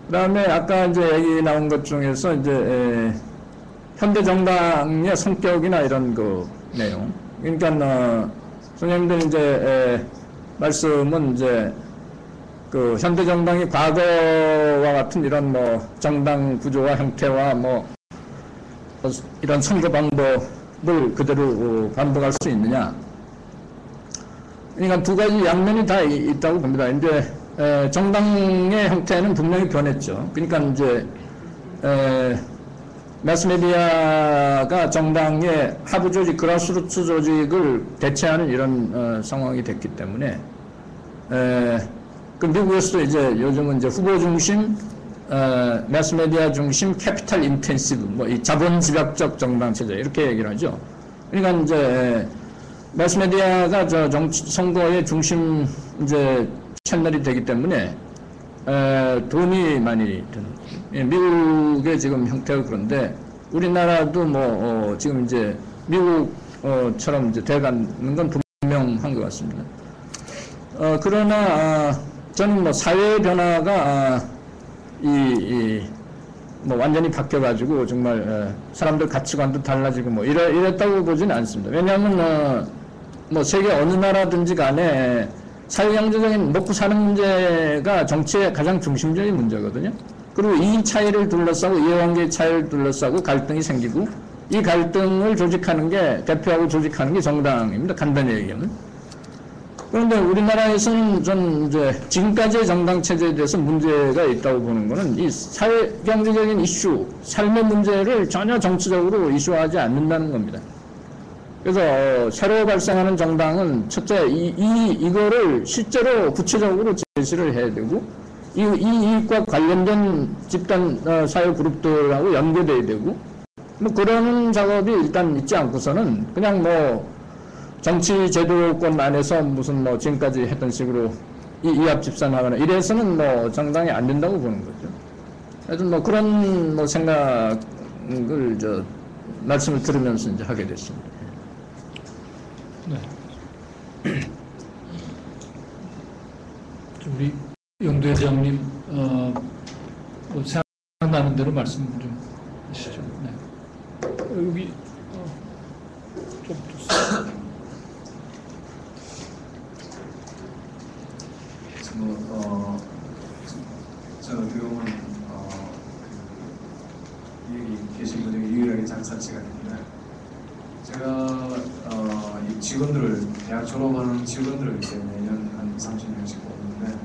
그다음에 아까 이제 얘기 나온 것 중에서 이제 현대 정당의 성격이나 이런 그 내용. 그러니까 선생님들 이제 말씀은 이제 그 현대 정당이 과거와 같은 이런 뭐 정당 구조와 형태와 뭐 이런 선거 방법을 그대로 반복할 수 있느냐? 그러니까 두 가지 양면이 다 있다고 봅니다. 이제 정당의 형태는 분명히 변했죠. 그러니까 이제 매스메디아가 정당의 하부 조직, 그라스루트 조직을 대체하는 이런 상황이 됐기 때문에 그 미국에서도 이제 요즘은 이제 후보 중심, 매스메디아 중심, 캐피탈 인텐시브, 뭐 이 자본 집약적 정당 체제 이렇게 얘기를 하죠. 그러니까 이제 매스메디아가 저 선거의 중심 이제 채널이 되기 때문에 돈이 많이 드는 미국의 지금 형태가 그런데 우리나라도 뭐 지금 이제 미국처럼 이제 돼가는 건 분명한 것 같습니다. 그러나 저는 뭐 사회 변화가 뭐 완전히 바뀌어가지고 정말 사람들 가치관도 달라지고 뭐 이랬다고 보지는 않습니다. 왜냐하면 뭐 세계 어느 나라든지 간에 사회경제적인 먹고 사는 문제가 정치의 가장 중심적인 문제거든요. 그리고 이 차이를 둘러싸고 이해관계의 차이를 둘러싸고 갈등이 생기고 이 갈등을 조직하는 게 대표하고 조직하는 게 정당입니다. 간단히 얘기하면. 그런데 우리나라에서는 전 이제 지금까지의 정당 체제에 대해서 문제가 있다고 보는 것은 이 사회 경제적인 이슈, 삶의 문제를 전혀 정치적으로 이슈화하지 않는다는 겁니다. 그래서 새로 발생하는 정당은 첫째 이거를 실제로 구체적으로 제시를 해야 되고 이 이익과 관련된 집단 사회 그룹들하고 연계돼야 되고 뭐 그런 작업이 일단 있지 않고서는 그냥 뭐 정치 제도권 안에서 무슨 뭐 지금까지 했던 식으로 이합 집산하거나 이래서는 뭐 정당이 안 된다고 보는 거죠. 하여튼 뭐 그런 뭐 생각을 말씀을 들으면서 이제 하게 됐습니다. 네. 우리 영도 회장님 뭐 생각나는 대로 말씀 좀 하시죠. 네. 여기 좀 좋습니다. 저는 어떻게 보면 여기 계신 분 중에 유일하게 장사치가 됩니다. 제가 이 직원들을 대학 졸업하는 직원들을 이제 매년 한 30명씩 뽑는데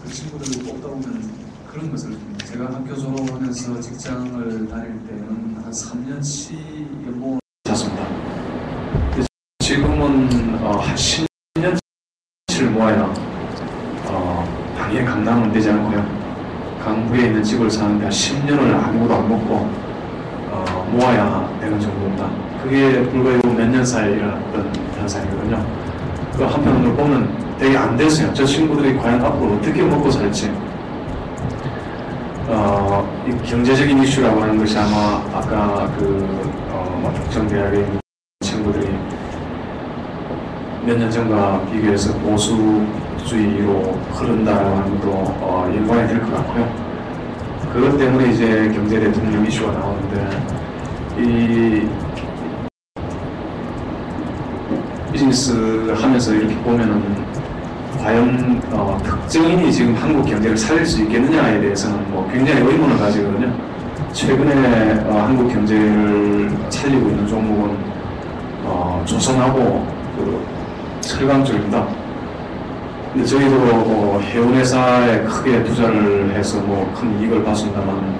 그 친구들을 뽑다 보면 그런 것을 제가 학교 졸업하면서 직장을 다닐 때는 한 3년치 연봉을 받았습니다. 지금은 한 10년치를 모아야 당연히 강남은 되지 않고요. 강북에 있는 집을 사는데 한 10년을 아무것도 안 먹고 모아야 되는 정도입니다. 그게 불과 몇 년 사이에 일어났던 현상이거든요. 그 한편으로 보면 되게 안 됐어요. 저 친구들이 과연 앞으로 어떻게 먹고 살지. 이 경제적인 이슈라고 하는 것이 아마 아까 북정대학에 있는 친구들이 몇 년 전과 비교해서 보수주의로 흐른다라고 하는 것도 연관이 될 것 같고요. 그것 때문에 이제 경제 대통령 이슈가 나오는데 이 비즈니스 하면서 이렇게 보면은 과연 특정인이 지금 한국 경제를 살릴 수 있겠느냐에 대해서는 뭐 굉장히 의문을 가지거든요. 최근에 한국 경제를 살리고 있는 종목은 조선하고 철강 쪽입니다. 근데 저희도 해운회사에 크게 투자를 해서 뭐 큰 이익을 봤습니다만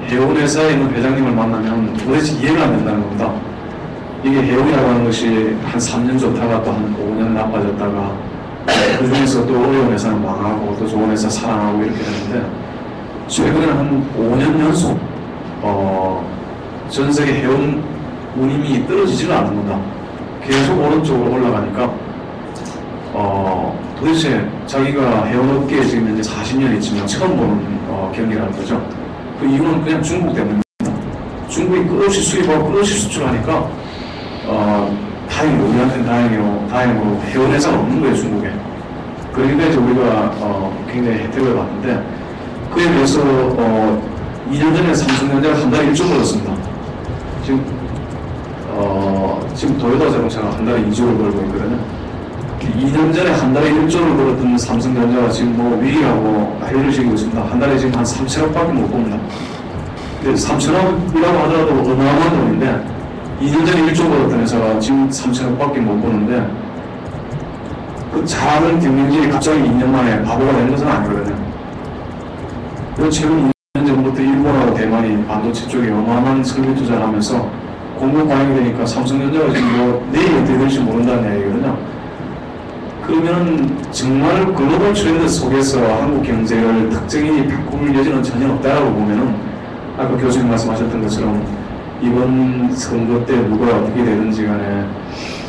해운회사에 있는 회장님을 만나면 도대체 이해가 안 된다는 겁니다. 이게 해운이라고 하는 것이 한 3년 좋다가 또 한 5년 나빠졌다가 그 중에서 또 어려운 회사는 망하고 또 좋은 회사 살아나고 이렇게 되는데 최근에는 한 5년 연속 전 세계 해운 운임이 떨어지지는 않는다. 계속 오른쪽으로 올라가니까 도대체 자기가 해운업계에 지금 이제 40년 있지만 처음 보는 경기라는 거죠. 그 이유는 그냥 중국 때문입니다. 중국이 끝없이 수입하고 끝없이 수출하니까 다행히 우리한테는 다행으로 해운 회사가 없는 거예요, 중국에. 그러니까 이제 우리가 굉장히 혜택을 받는데 그에 비해서 2년 전에 삼성전자가 한 달에 1조 벌었습니다. 지금 도요타 자동차가 한 달에 2조를 벌고 있거든요. 2년 전에 한 달에 1조를 벌었던 삼성전자가 지금 뭐 위기라고 난리를 지고 있습니다. 한 달에 지금 한 3천억밖에 못 봅니다. 근데 3천억이라고 하더라도 어마어마한 돈인데 2년 전에 1조 벌었던 회사가 지금 3천억밖에 못 보는데 그 잘하는 경영진이 갑자기 2년 만에 바보가 된 것은 아니거든요. 그리고 최근 2년 전부터 일본하고 대만이 반도체 쪽에 어마어마한 설비 투자를 하면서 공급 과잉이 되니까 삼성전자가 지금 뭐 내일 어떻게 될지 모른다는 얘기거든요. 그러면 정말 글로벌 트렌드 속에서 한국 경제를 특정인이 바꿀 여지는 전혀 없다라고 보면은 아까 교수님 말씀하셨던 것처럼 이번 선거 때 누가 어떻게 되든지 간에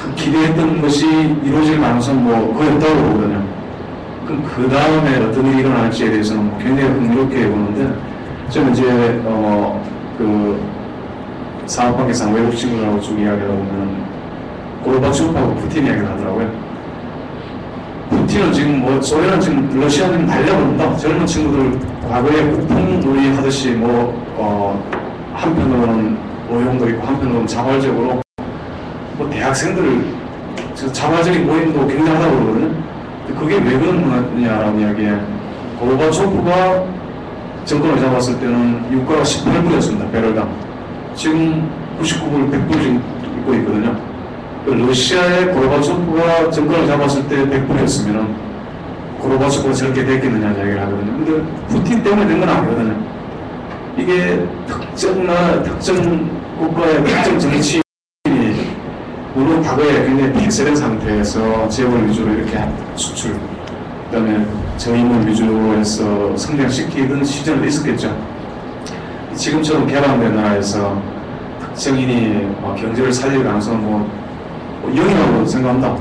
그 기대했던 것이 이루어질 가능성은 뭐 거의 없다고 보거든요. 그럼 그 다음에 어떤 일이 일어날지에 대해서는 뭐 굉장히 흥미롭게 보는데 저는 이제 그 사업관계상 외국 친구들하고 쭉 이야기하다 보면 고르바초프하고 푸틴 이야기를 하더라고요. 푸틴은 지금 뭐 소련은 지금 러시아는 달려버린다. 젊은 친구들 과거에 국뽕놀이 하듯이 한편으로는 오용도 있고 한편으로는 자발적으로 뭐 대학생들 자발적인 모임도 굉장하다고 그러거든요. 그게 왜 그러느냐라는 이야기에 고르바초프가 정권을 잡았을 때는 유가가 18불이었습니다. 배럴당. 지금 99불, 100불 지금 있고 있거든요. 러시아의 고르바초프가 정권을 잡았을 때 100불이었으면 고르바초프가 저렇게 됐겠느냐는 이야기를 하거든요. 근데 푸틴 때문에 된 건 아니거든요. 이게 특정 국가의 특정 정치인이 물론 과거에 굉장히 폐쇄된 상태에서 재벌 위주로 이렇게 수출, 그 다음에 저임을 위주로 해서 성장시키던 시절도 있었겠죠. 지금처럼 개방된 나라에서 특정인이 경제를 살릴 가능성은 영이라고 생각합니다.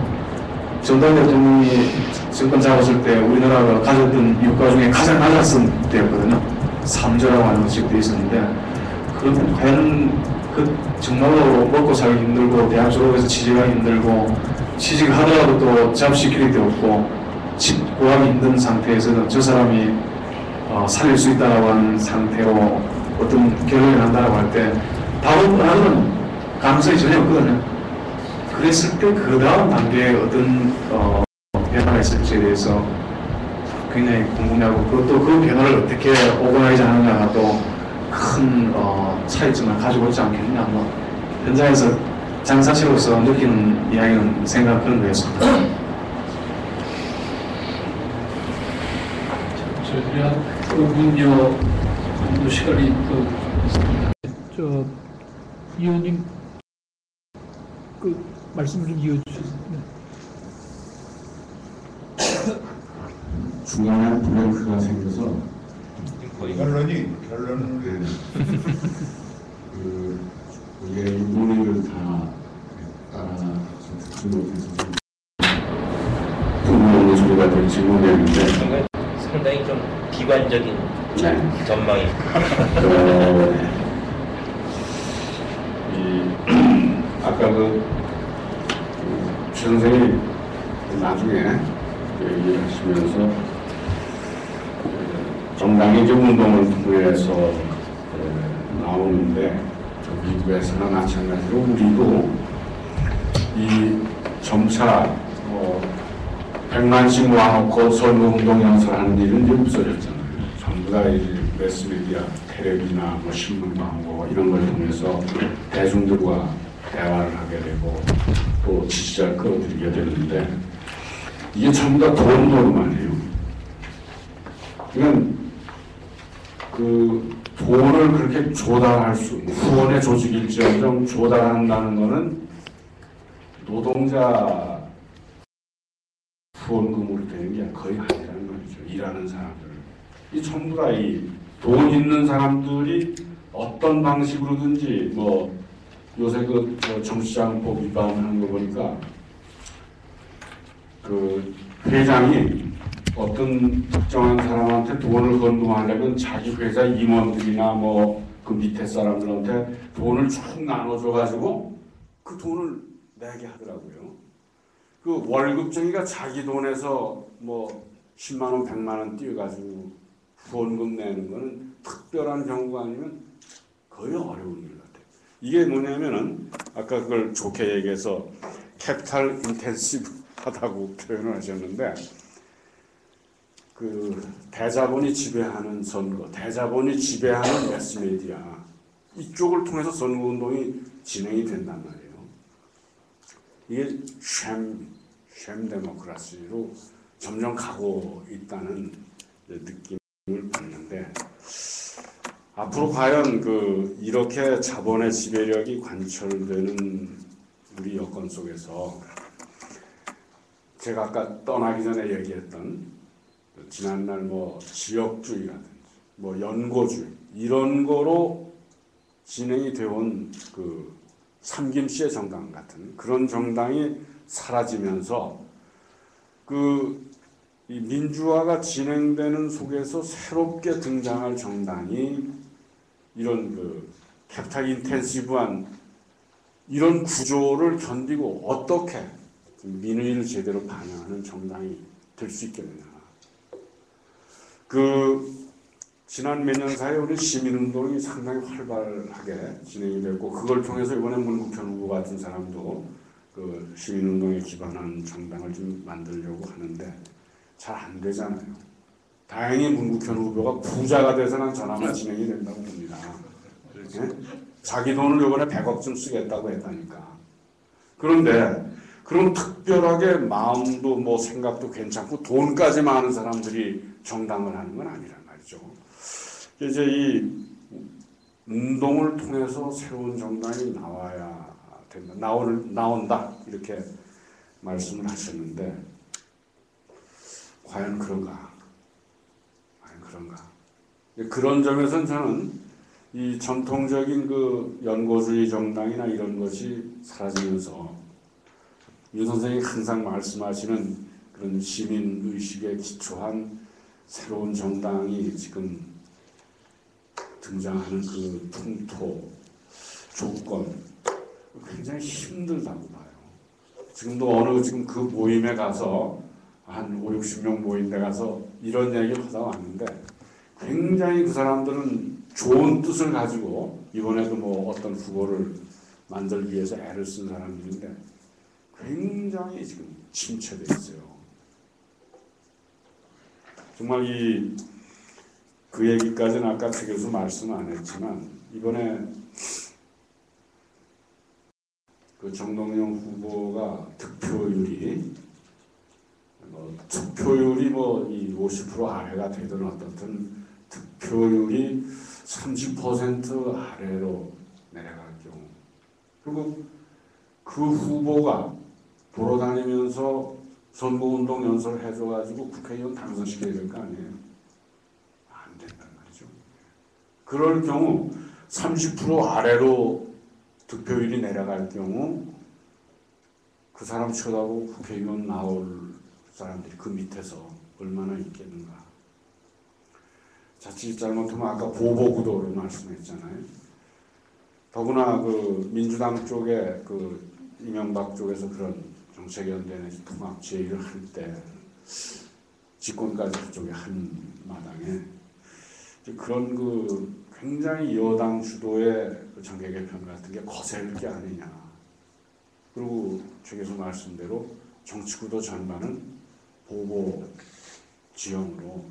전두환 대통령이 정권 잡았을 때 우리나라가 가졌던 유가 중에 가장 낮았을 때였거든요. 3조라고 하는 식도 있었는데 그러면 과연 그 정말로 먹고 살기 힘들고 대학 졸업해서 취직하기 힘들고 취직하더라도 또 잡 시큐리티 없고 집 구하기 힘든 상태에서는 저 사람이 살릴 수 있다고 하는 상태로 어떤 결론이 난다고 할 때 답을 하는 가능성이 전혀 없거든요. 그랬을 때 그 다음 단계에 어떤 변화가 있을지에 대해서 굉장히 궁금해하고 그것도 그 변화를 어떻게 오거나이즈 하느냐가 또 큰 차이점을 가지고 있지 않겠느냐. 현장에서 장사치로서 느끼는 이야기는 생각 그런 거였습니다. 저희들이 한 5분여 정도 시간이 의원님 그 말씀을 좀 이어주셨습니다. 중간에 블랭크가 생겨서 결론은 우리가 이 논의를 다 따라서 듣지 못해서 분노하는 소리가 될지 모르겠는데 상당히 좀 비관적인 전망이 아까 최 선생이 나중에 얘기를 하시면서 정당의 운동을 통해서 나오는데 미국에서나 마찬가지로 우리도 이 점차 100만씩 모아놓고 선거운동 연설하는 일은 이제 없어졌잖아요. 전부 다 이제 매스미디어, 텔레비나 신문 광고 이런 걸 통해서 대중들과 대화를 하게 되고 또 지지자를 끌어들이게 되는데 이게 전부 다 돈 노름만이에요. 그러니까 그 돈을 그렇게 조달할 수, 후원의 조직일지언정 조달한다는 것은 노동자 후원금으로 되는 게 거의 아니라는 거죠. 일하는 사람들. 이 전부 다 이 돈 있는 사람들이 어떤 방식으로든지 요새 정치자금법 위반하는 거 보니까 그 회장이 어떤 특정한 사람한테 돈을 건동하려면 자기 회사 임원들이나 뭐 그 밑에 사람들한테 돈을 쭉 나눠줘가지고 그 돈을 내게 하더라고요. 그 월급쟁이가 자기 돈에서 뭐 10만 원, 100만 원 띄어가지고 후원금 내는 거는 특별한 경우가 아니면 거의 어려운 일 같아요. 이게 뭐냐면은 아까 그걸 좋게 얘기해서 캐피탈 인텐시브하다고 표현을 하셨는데 그 대자본이 지배하는 선거, 대자본이 지배하는 매스미디어 이쪽을 통해서 선거운동이 진행이 된단 말이에요. 이게 쉔 데모크라시로 점점 가고 있다는 느낌을 받는데 앞으로 과연 그 이렇게 자본의 지배력이 관철되는 우리 여건 속에서 제가 아까 떠나기 전에 얘기했던 지난날 뭐 지역주의라든지 뭐 연고주의 이런 거로 진행이 되어온 그 삼김씨의 정당 같은 그런 정당이 사라지면서 그 이 민주화가 진행되는 속에서 새롭게 등장할 정당이 이런 그 캐피탈 인텐시브한 이런 구조를 견디고 어떻게 민의를 제대로 반영하는 정당이 될 수 있겠느냐. 그 지난 몇 년 사이에 우리 시민운동이 상당히 활발하게 진행이 됐고 그걸 통해서 이번에 문국현 후보 같은 사람도 그 시민운동에 기반한 정당을 좀 만들려고 하는데 잘 안 되잖아요. 다행히 문국현 후보가 부자가 돼서는 전화만 진행이 된다고 봅니다. 네? 자기 돈을 이번에 100억쯤 쓰겠다고 했다니까. 그런데 그런 특별하게 마음도 뭐 생각도 괜찮고 돈까지 많은 사람들이 정당을 하는 건 아니란 말이죠. 이제 이 운동을 통해서 새로운 정당이 나와야 된다. 나온다. 이렇게 말씀을 하셨는데 과연 그런가? 과연 그런가? 그런 점에서는 저는 이 전통적인 그 연고주의 정당이나 이런 것이 사라지면서 유 선생이 항상 말씀하시는 그런 시민의식에 기초한 새로운 정당이 지금 등장하는 그 풍토, 조건 굉장히 힘들다고 봐요. 지금도 지금 그 모임에 가서 한 5, 60명 모인 데 가서 이런 얘기를 하다 왔는데 굉장히 그 사람들은 좋은 뜻을 가지고 이번에도 뭐 어떤 후보를 만들기 위해서 애를 쓴 사람들인데 굉장히 지금 침체되어 있어요. 정말 그 얘기까지는 아까 최 교수 말씀 안 했지만 이번에 그 정동영 후보가 득표율이 뭐 이 50% 아래가 되든 어떻든 득표율이 30% 아래로 내려갈 경우 그리고 그 후보가 돌아다니면서 선거운동 연설을 해줘가지고 국회의원 당선시켜야 될 거 아니에요. 안 된단 말이죠. 그럴 경우 30% 아래로 득표율이 내려갈 경우 그 사람 쳐다보고 국회의원 나올 사람들이 그 밑에서 얼마나 있겠는가. 자칫 잘못하면 아까 보복구도를 말씀했잖아요. 더구나 그 민주당 쪽에 그 이명박 쪽에서 그런 정책연대 내지 통합 제의를 할 때 집권까지 그쪽에 한 마당에 그런 그 굉장히 여당 주도의 그 정계 개편 같은 게 거셀 게 아니냐. 그리고 최 교수 말씀대로 정치구도 전반은 보복 지형으로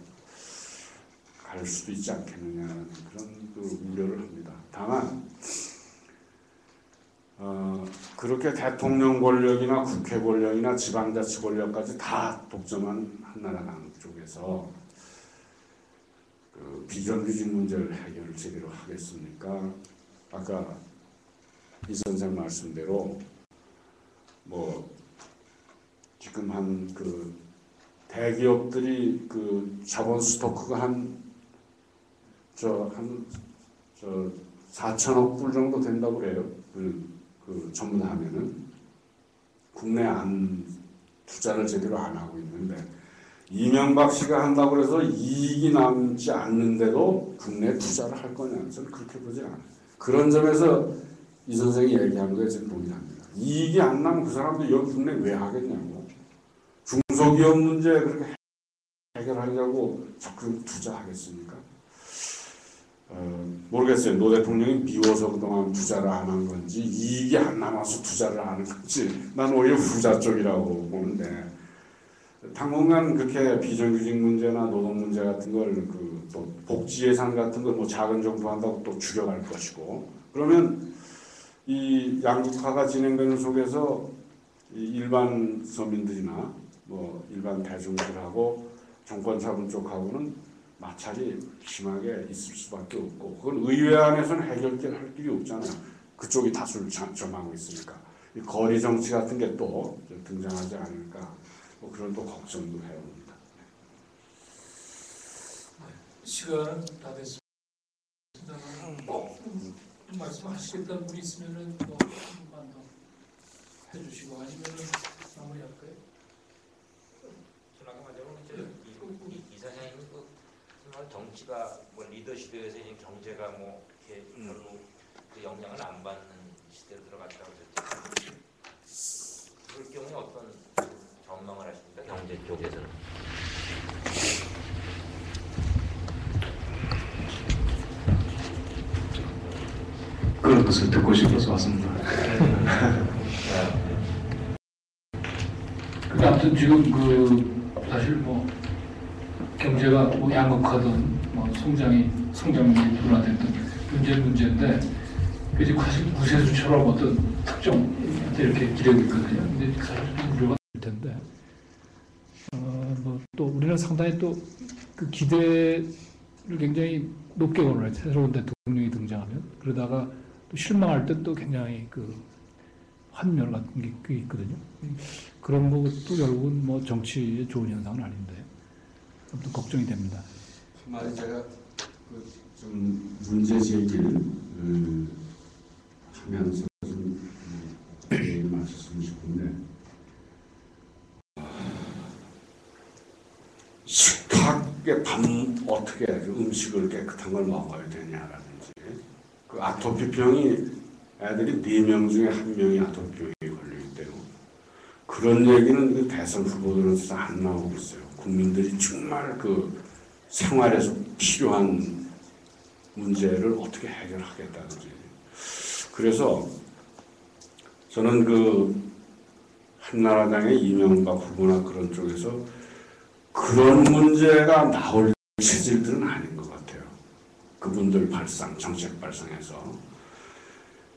갈 수도 있지 않겠느냐는 그런 그 우려를 합니다. 다만 그렇게 대통령 권력이나 국회 권력이나 지방자치 권력까지 다 독점한 한나라당 쪽에서 그 비정규직 문제를 해결을 제대로 하겠습니까? 아까 이 선생 말씀대로 뭐 지금 한 그 대기업들이 그 자본 스토크가 한 4천억 불 정도 된다고 그래요. 그 전부 다 하면은 국내 안 투자를 제대로 안 하고 있는데 이명박 씨가 한다고 해서 이익이 남지 않는데도 국내 투자를 할 거냐? 저는 그렇게 보지 않아요. 그런 점에서 이 선생이 얘기하는 거에 저는 동의합니다. 이익이 안 나면 그 사람도 여기 국내 왜 하겠냐고. 중소기업 문제 그렇게 해결하려고 적극 투자하겠습니까? 모르겠어요. 노 대통령이 미워서 그동안 투자를 안 한 건지 이익이 안 남아서 투자를 안 한 건지 난 오히려 후자 쪽이라고 보는데 당분간 그렇게 비정규직 문제나 노동 문제 같은 걸 또 복지 예산 같은 걸 뭐 작은 정부 한다고 또 줄여갈 것이고 그러면 이 양극화가 진행되는 속에서 이 일반 서민들이나 뭐 일반 대중들하고 정권 잡은 쪽하고는 마찰이 심하게 있을 수밖에 없고 그건 의회 안에서는 해결할 길이 없잖아요. 그쪽이 다수를 점하고 있으니까 이 거리 정치 같은 게 또 등장하지 않을까 뭐 그런 또 걱정도 해옵니다. 시간은 다 됐습니다. 말씀하시겠다는 분이 있으면은 뭐 한 번만 더 해주시고 아니면은 마무리할까요? 저는 아까 말대로 이 사장님 정치가 뭐 리더십에서 이제 경제가 뭐 이렇게 별로 그 영향을 안 받는 시대로 들어갔다고 그랬죠. 그럴 경우에 어떤 전망을 하십니까? 경제 쪽에서는? 그런 것을 듣고 싶어서 왔습니다. 아무튼 지금 사실 뭐 경제가 뭐 양극화든 뭐 성장이 둔화됐든 문제인데 그게 사실 구세주처럼 어떤 특정한테 이렇게 기대고 있거든요. 근데 사실 좀 우려가 될 텐데 뭐 또 우리는 상당히 또 그 기대를 굉장히 높게 걸어요. 새로운 대통령이 등장하면 그러다가 또 실망할 때 또 굉장히 그 환멸 같은 게 있거든요. 그런 것도 결국은 뭐 정치에 좋은 현상은 아닌데 아무튼 걱정이 됩니다. 한마디 제가 좀 문제 제기를 하면서 좀 얘기를 마쳤으면 싶은데 식탁에 밥 어떻게 음식을 깨끗한 걸 먹어야 되냐라든지 그 아토피병이 애들이 4명 중에 1명이 아토피병에 걸려있대요. 그런 얘기는 그 대선 후보들은 안 나오고 있어요. 국민들이 정말 그 생활에서 필요한 문제를 어떻게 해결하겠다든지. 그래서 저는 그 한나라당의 이명박 후보나 그런 쪽에서 그런 문제가 나올 체질들은 아닌 것 같아요. 그분들 정책 발상에서.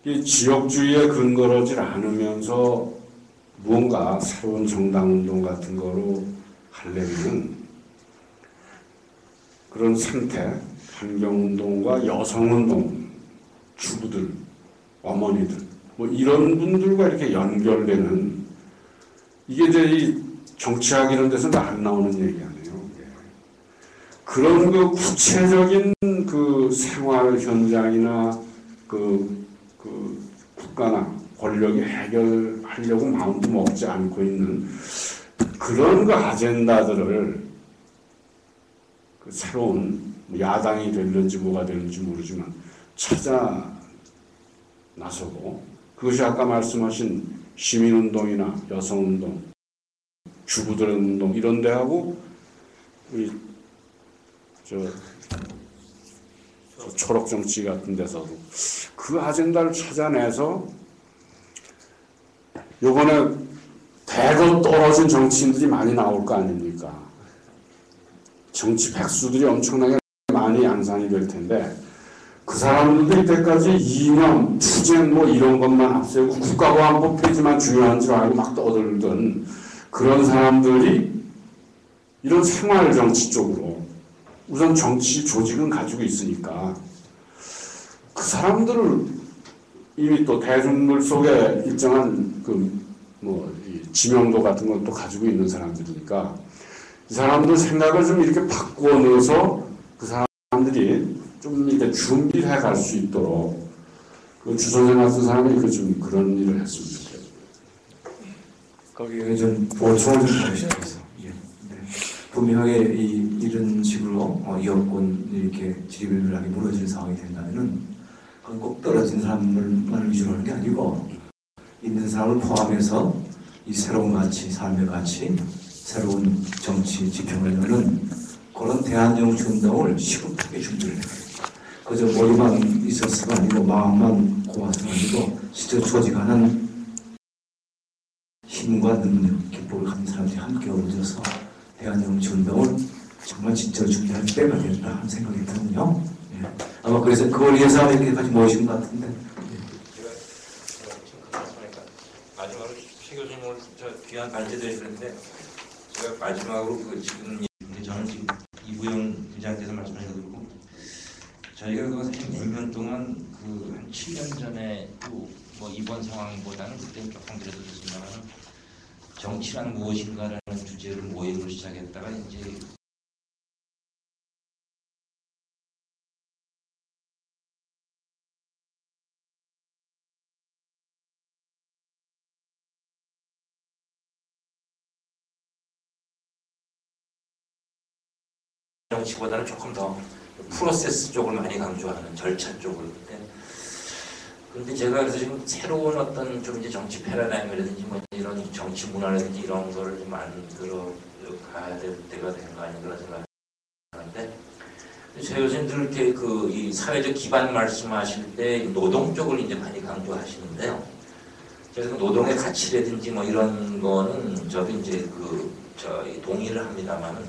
이 지역주의에 근거하지 않으면서 무언가 새로운 정당운동 같은 거로 하려면 그런 생태, 환경운동과 여성운동, 주부들, 어머니들 뭐 이런 분들과 이렇게 연결되는 이게 이제 이 정치학 이런 데서는 안 나오는 얘기 아니에요. 그런 그 구체적인 그 생활 현장이나 그 국가나 권력이 해결하려고 마음도 먹지 않고 있는 그런 그 아젠다들을 그 새로운 야당이 될는지 뭐가 될는지 모르지만 찾아 나서고 그것이 아까 말씀하신 시민운동이나 여성운동, 주부들 운동 이런 데하고 우리 초록 정치 같은 데서도 그 아젠다를 찾아내서 요번에 대거 떨어진 정치인들이 많이 나올 거 아닙니까? 정치 백수들이 엄청나게 많이 양산이 될 텐데 그 사람들도 이때까지 이념, 투쟁 뭐 이런 것만 앞세우고 국가보안법 폐지만 중요한 줄 알고 막 떠들던 그런 사람들이 이런 생활 정치 쪽으로 우선 정치 조직은 가지고 있으니까 그 사람들을 이미 또 대중들 속에 일정한 그 뭐 지명도 같은 걸 또 가지고 있는 사람들이니까 이 사람들 생각을 좀 이렇게 바꾸어 넣어서 그 사람들이 좀 이렇게 준비해 갈 수 있도록 그 주선생 같은 사람이 좀 그런 일을 했으면 좋겠어요. 거기에 좀 보충을 좀 하고 싶어서. 예. 네. 두 분명하게 이런 식으로 여권 이렇게 지리별하게 무너지는 상황이 된다면은 그건 꼭 떨어진 사람들만 위주로 하는 게 아니고 있는 사람을 포함해서 이 새로운 가치, 삶의 가치, 새로운 정치 지평을 여는 그런 대한정치운동을 시급하게 준비를 해요. 그저 머리만 있었어가 아니고 마음만 고와서가 아니고 진짜 조직하는 힘과 능력, 기법을 가진 사람들이 함께 어우러져서 대한정치운동을 정말 진짜 준비할 때가 됐다 하는 생각이 드는요. 예. 아마 그래서 그걸 위해서 이렇게까지 모신 것 같은데. 마지막으로 최 교수님 오늘 저 귀한 반지 되시는데 제가 마지막으로 지금 저는 지금 이부영 부장께서 말씀하신 거 듣고 저희가 그 사실 몇 년 동안 그 한 7년 전에 뭐 이번 상황보다는 그때는 조금 그래도 됐지만 정치란 무엇인가라는 주제를 모임으로 시작했다가 이제 정치보다는 조금 더 프로세스 쪽을 많이 강조하는 절차 쪽을. 그런데 제가 그래서 지금 새로운 어떤 좀 이제 정치 패러다임이라든지 뭐 이런 정치 문화라든지 이런 거를 좀 만들어 가야 될 때가 된 거 아닌가 생각하는데, 제 교수님들 이렇게 이 사회적 기반 말씀하실 때 노동 쪽을 이제 많이 강조하시는데요. 그래서 노동의 가치라든지 뭐 이런 거는 저도 이제 동의를 합니다만은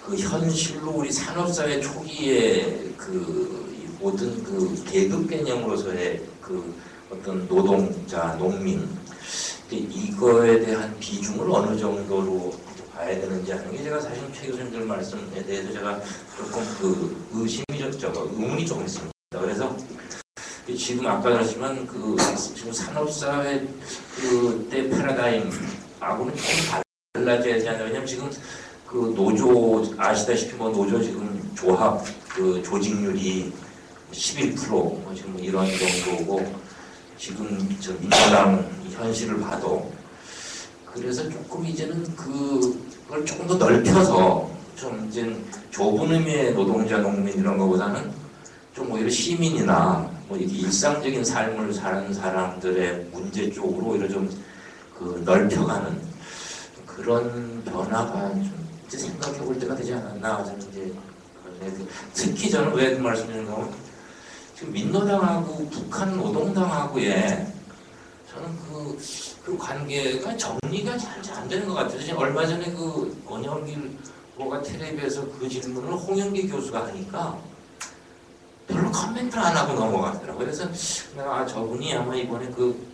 현실로 우리 산업사회 초기에 모든 계급 개념으로서의 어떤 노동자, 농민 이거에 대한 비중을 어느 정도로 봐야 되는지 하는 게 제가 사실 최 교수님들 말씀에 대해서 제가 조금 의문이 조금 있습니다. 그래서 지금 아까 그랬지만 지금 산업사회 때 패러다임하고는 좀 달라져야 되지 않나. 왜냐면 지금 노조 아시다시피 뭐 노조 지금 조합 조직률이 11% 뭐 지금 이런 정도고 지금 저 민주당 현실을 봐도 그래서 조금 이제는 그걸 조금 더 넓혀서 좀 이제 좁은 의미의 노동자 농민 이런 거보다는 좀 오히려 시민이나 뭐 이렇게 일상적인 삶을 사는 사람들의 문제 쪽으로 오히려 좀 넓혀가는 그런 변화가 좀 이제 생각해 볼 때가 되지 않았나. 저는 이제 특히 저는 왜 그 말씀드리는 거 지금 민노당하고 북한 노동당하고의 저는 그 관계가 정리가 잘 안 되는 것 같아요. 지금 얼마 전에 원영길 뭐가 텔레비에서 그 질문을 홍영기 교수가 하니까 별로 코멘트를 안 하고 넘어가더라고요. 그래서 내가 저분이 아마 이번에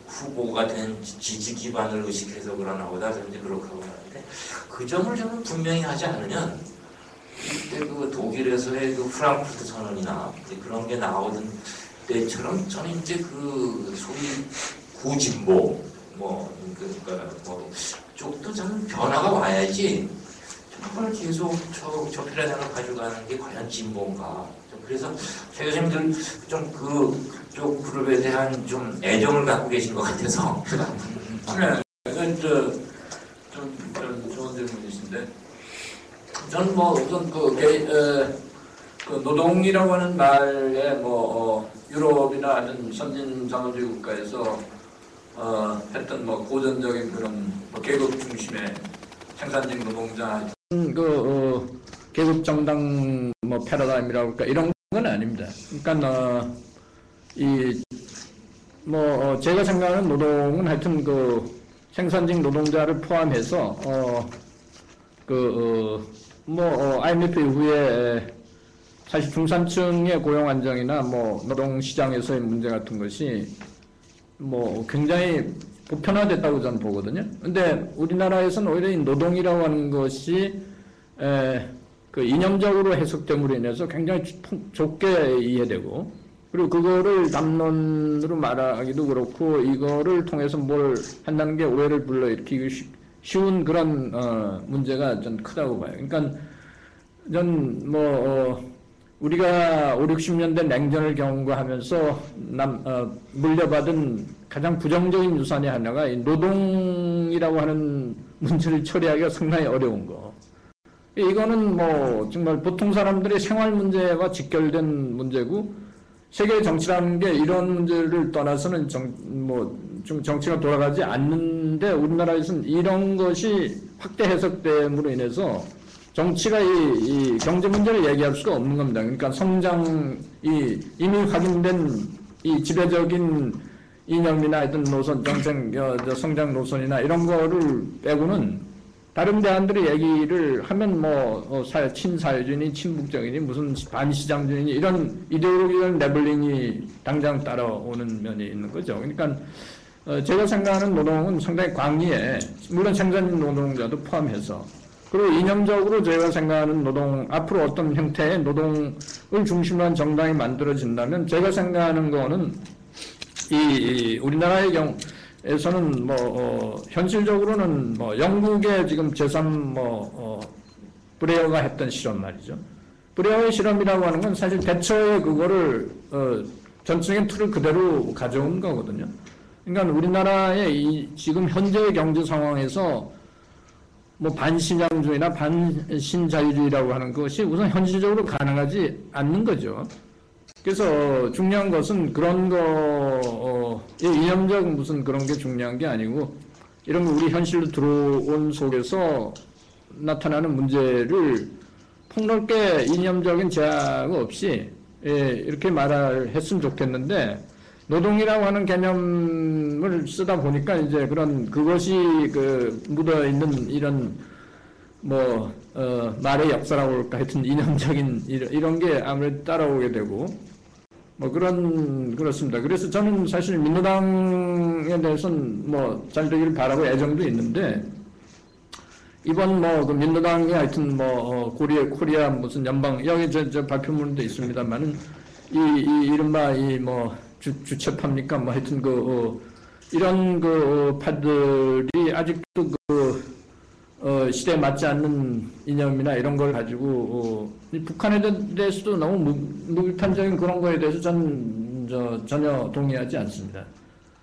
후보가 된 지지 기반을 의식해서 그러나 보다 이제 그렇게 하고 하는데 그 점을 저는 분명히 하지 않으면 그때 독일에서의 프랑크푸르트 선언이나 그런 게 나오던 때처럼 저는 이제 소위 구진보 쪽도 저는 변화가 와야지 정말 계속 저 패러다임을 가져가는 게 과연 진보인가. 그래서 최 교수님들 좀 그쪽 그룹에 대한 좀 애정을 갖고 계신 것 같아서 네, 좀 좋은 질문이신데 저는 뭐 우선 노동이라고 하는 말에 유럽이나 하는 선진 자본주의 국가에서 했던 고전적인 그런 계급 중심의 생산직 노동자 계급 정당 패러다임이라고 할까 이런 건 아닙니다. 그러니까 제가 생각하는 노동은 하여튼 생산직 노동자를 포함해서 IMF 이후에 사실 중산층의 고용 안정이나 노동 시장에서의 문제 같은 것이 굉장히 보편화됐다고 저는 보거든요. 근데 우리나라에서는 오히려 이 노동이라고 하는 것이 이념적으로 해석됨으로 인해서 굉장히 좁게 이해되고, 그리고 그거를 담론으로 말하기도 그렇고 이거를 통해서 뭘 한다는 게 오해를 불러일으키기 쉬운 그런 문제가 전 크다고 봐요. 그러니까 전 우리가 5, 60년대 냉전을 경험하면서 물려받은 가장 부정적인 유산의 하나가 이 노동이라고 하는 문제를 처리하기가 상당히 어려운 거. 이거는 뭐 정말 보통 사람들의 생활 문제와 직결된 문제고 세계 정치라는 게 이런 문제를 떠나서는 정치가 돌아가지 않는데 우리나라에서는 이런 것이 확대 해석됨으로 인해서 정치가 이 경제 문제를 얘기할 수가 없는 겁니다. 그러니까 이미 확인된 이 지배적인 이념이나 하여튼 노선, 성장 노선이나 이런 거를 빼고는 다른 대안들의 얘기를 하면 친사회주의니 친북적이니 무슨 반시장주의니 이런 이데올로기적 레벨링이 당장 따라오는 면이 있는 거죠. 그러니까 제가 생각하는 노동은 상당히 광의에, 물론 생산 노동자도 포함해서, 그리고 이념적으로 제가 생각하는 노동, 앞으로 어떤 형태의 노동을 중심으로 한 정당이 만들어진다면 제가 생각하는 거는 우리나라의 경우에서는 현실적으로는 영국의 지금 제3 브레어가 했던 실험 말이죠. 브레어의 실험이라고 하는 건 사실 대처의 그거를 전통적인 틀을 그대로 가져온 거거든요. 그러니까 우리나라의 지금 현재의 경제 상황에서 반시장주의나 반신자유주의라고 하는 것이 우선 현실적으로 가능하지 않는 거죠. 그래서 중요한 것은 그런 이념적 무슨 그런 게 중요한 게 아니고 이런 우리 현실로 들어온 속에서 나타나는 문제를 폭넓게 이념적인 제약 없이 이렇게 말을 했으면 좋겠는데 노동이라고 하는 개념을 쓰다 보니까 이제 그것이 묻어 있는 이런 말의 역사라고 할까 하여튼 이념적인 이런 게 아무래도 따라오게 되고 그렇습니다. 그래서 저는 사실 민주당에 대해서는 잘 되기를 바라고 애정도 있는데 이번 그 민주당이 하여튼 코리아 무슨 연방 여기 저 발표문도 있습니다만은 이른바 주체파입니까? 하여튼 이런 파들이 아직도 시대에 맞지 않는 이념이나 이런 걸 가지고 북한에 대해서도 너무 무비판적인 그런 거에 대해서 저는 전혀 동의하지 않습니다.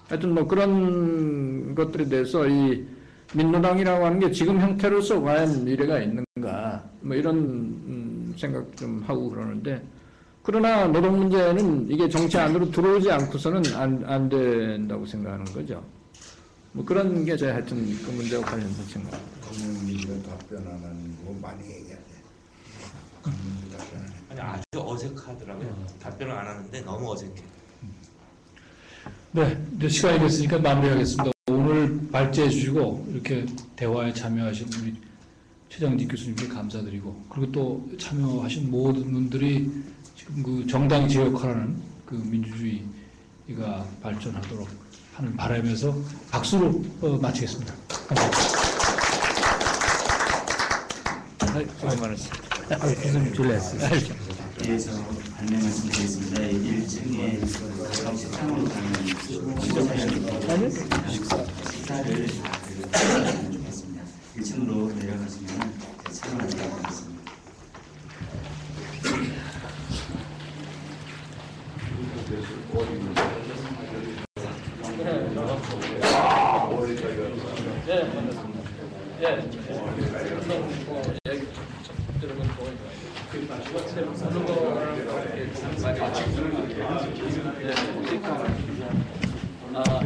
하여튼 그런 것들에 대해서 이 민노당이라고 하는 게 지금 형태로서 과연 미래가 있는가 이런 생각 좀 하고 그러는데 그러나 노동 문제는 이게 정치 안으로 들어오지 않고서는 안 된다고 생각하는 거죠. 그런 게 제가 하여튼 그 문제와 관련해서 생각합니다. 국민민주가 답변 안 하는 거 많이 얘기하네. 국민민주 답변 안 해. 아니 아주 어색하더라고요. 답변을 안 하는데 너무 어색해. 네, 이제 시간이 됐으니까 마무리하겠습니다. 오늘 발제해 주시고 이렇게 대화에 참여하신 우리 최장직 교수님께 감사드리고 그리고 또 참여하신 모든 분들이 지금 그 정당이 제 역할하는 그 민주주의가 발전하도록 하는 바람에서 박수로 마치겠습니다. 감사합니다. 수고 많으셨습니다. 교수님 줄레했어요. 대해서 안내 말씀드리겠습니다. 1층에 식당으로 가는 식사를 좋겠습니다. 1층으로 내려가시면 참여하도록 하겠습니다. 아,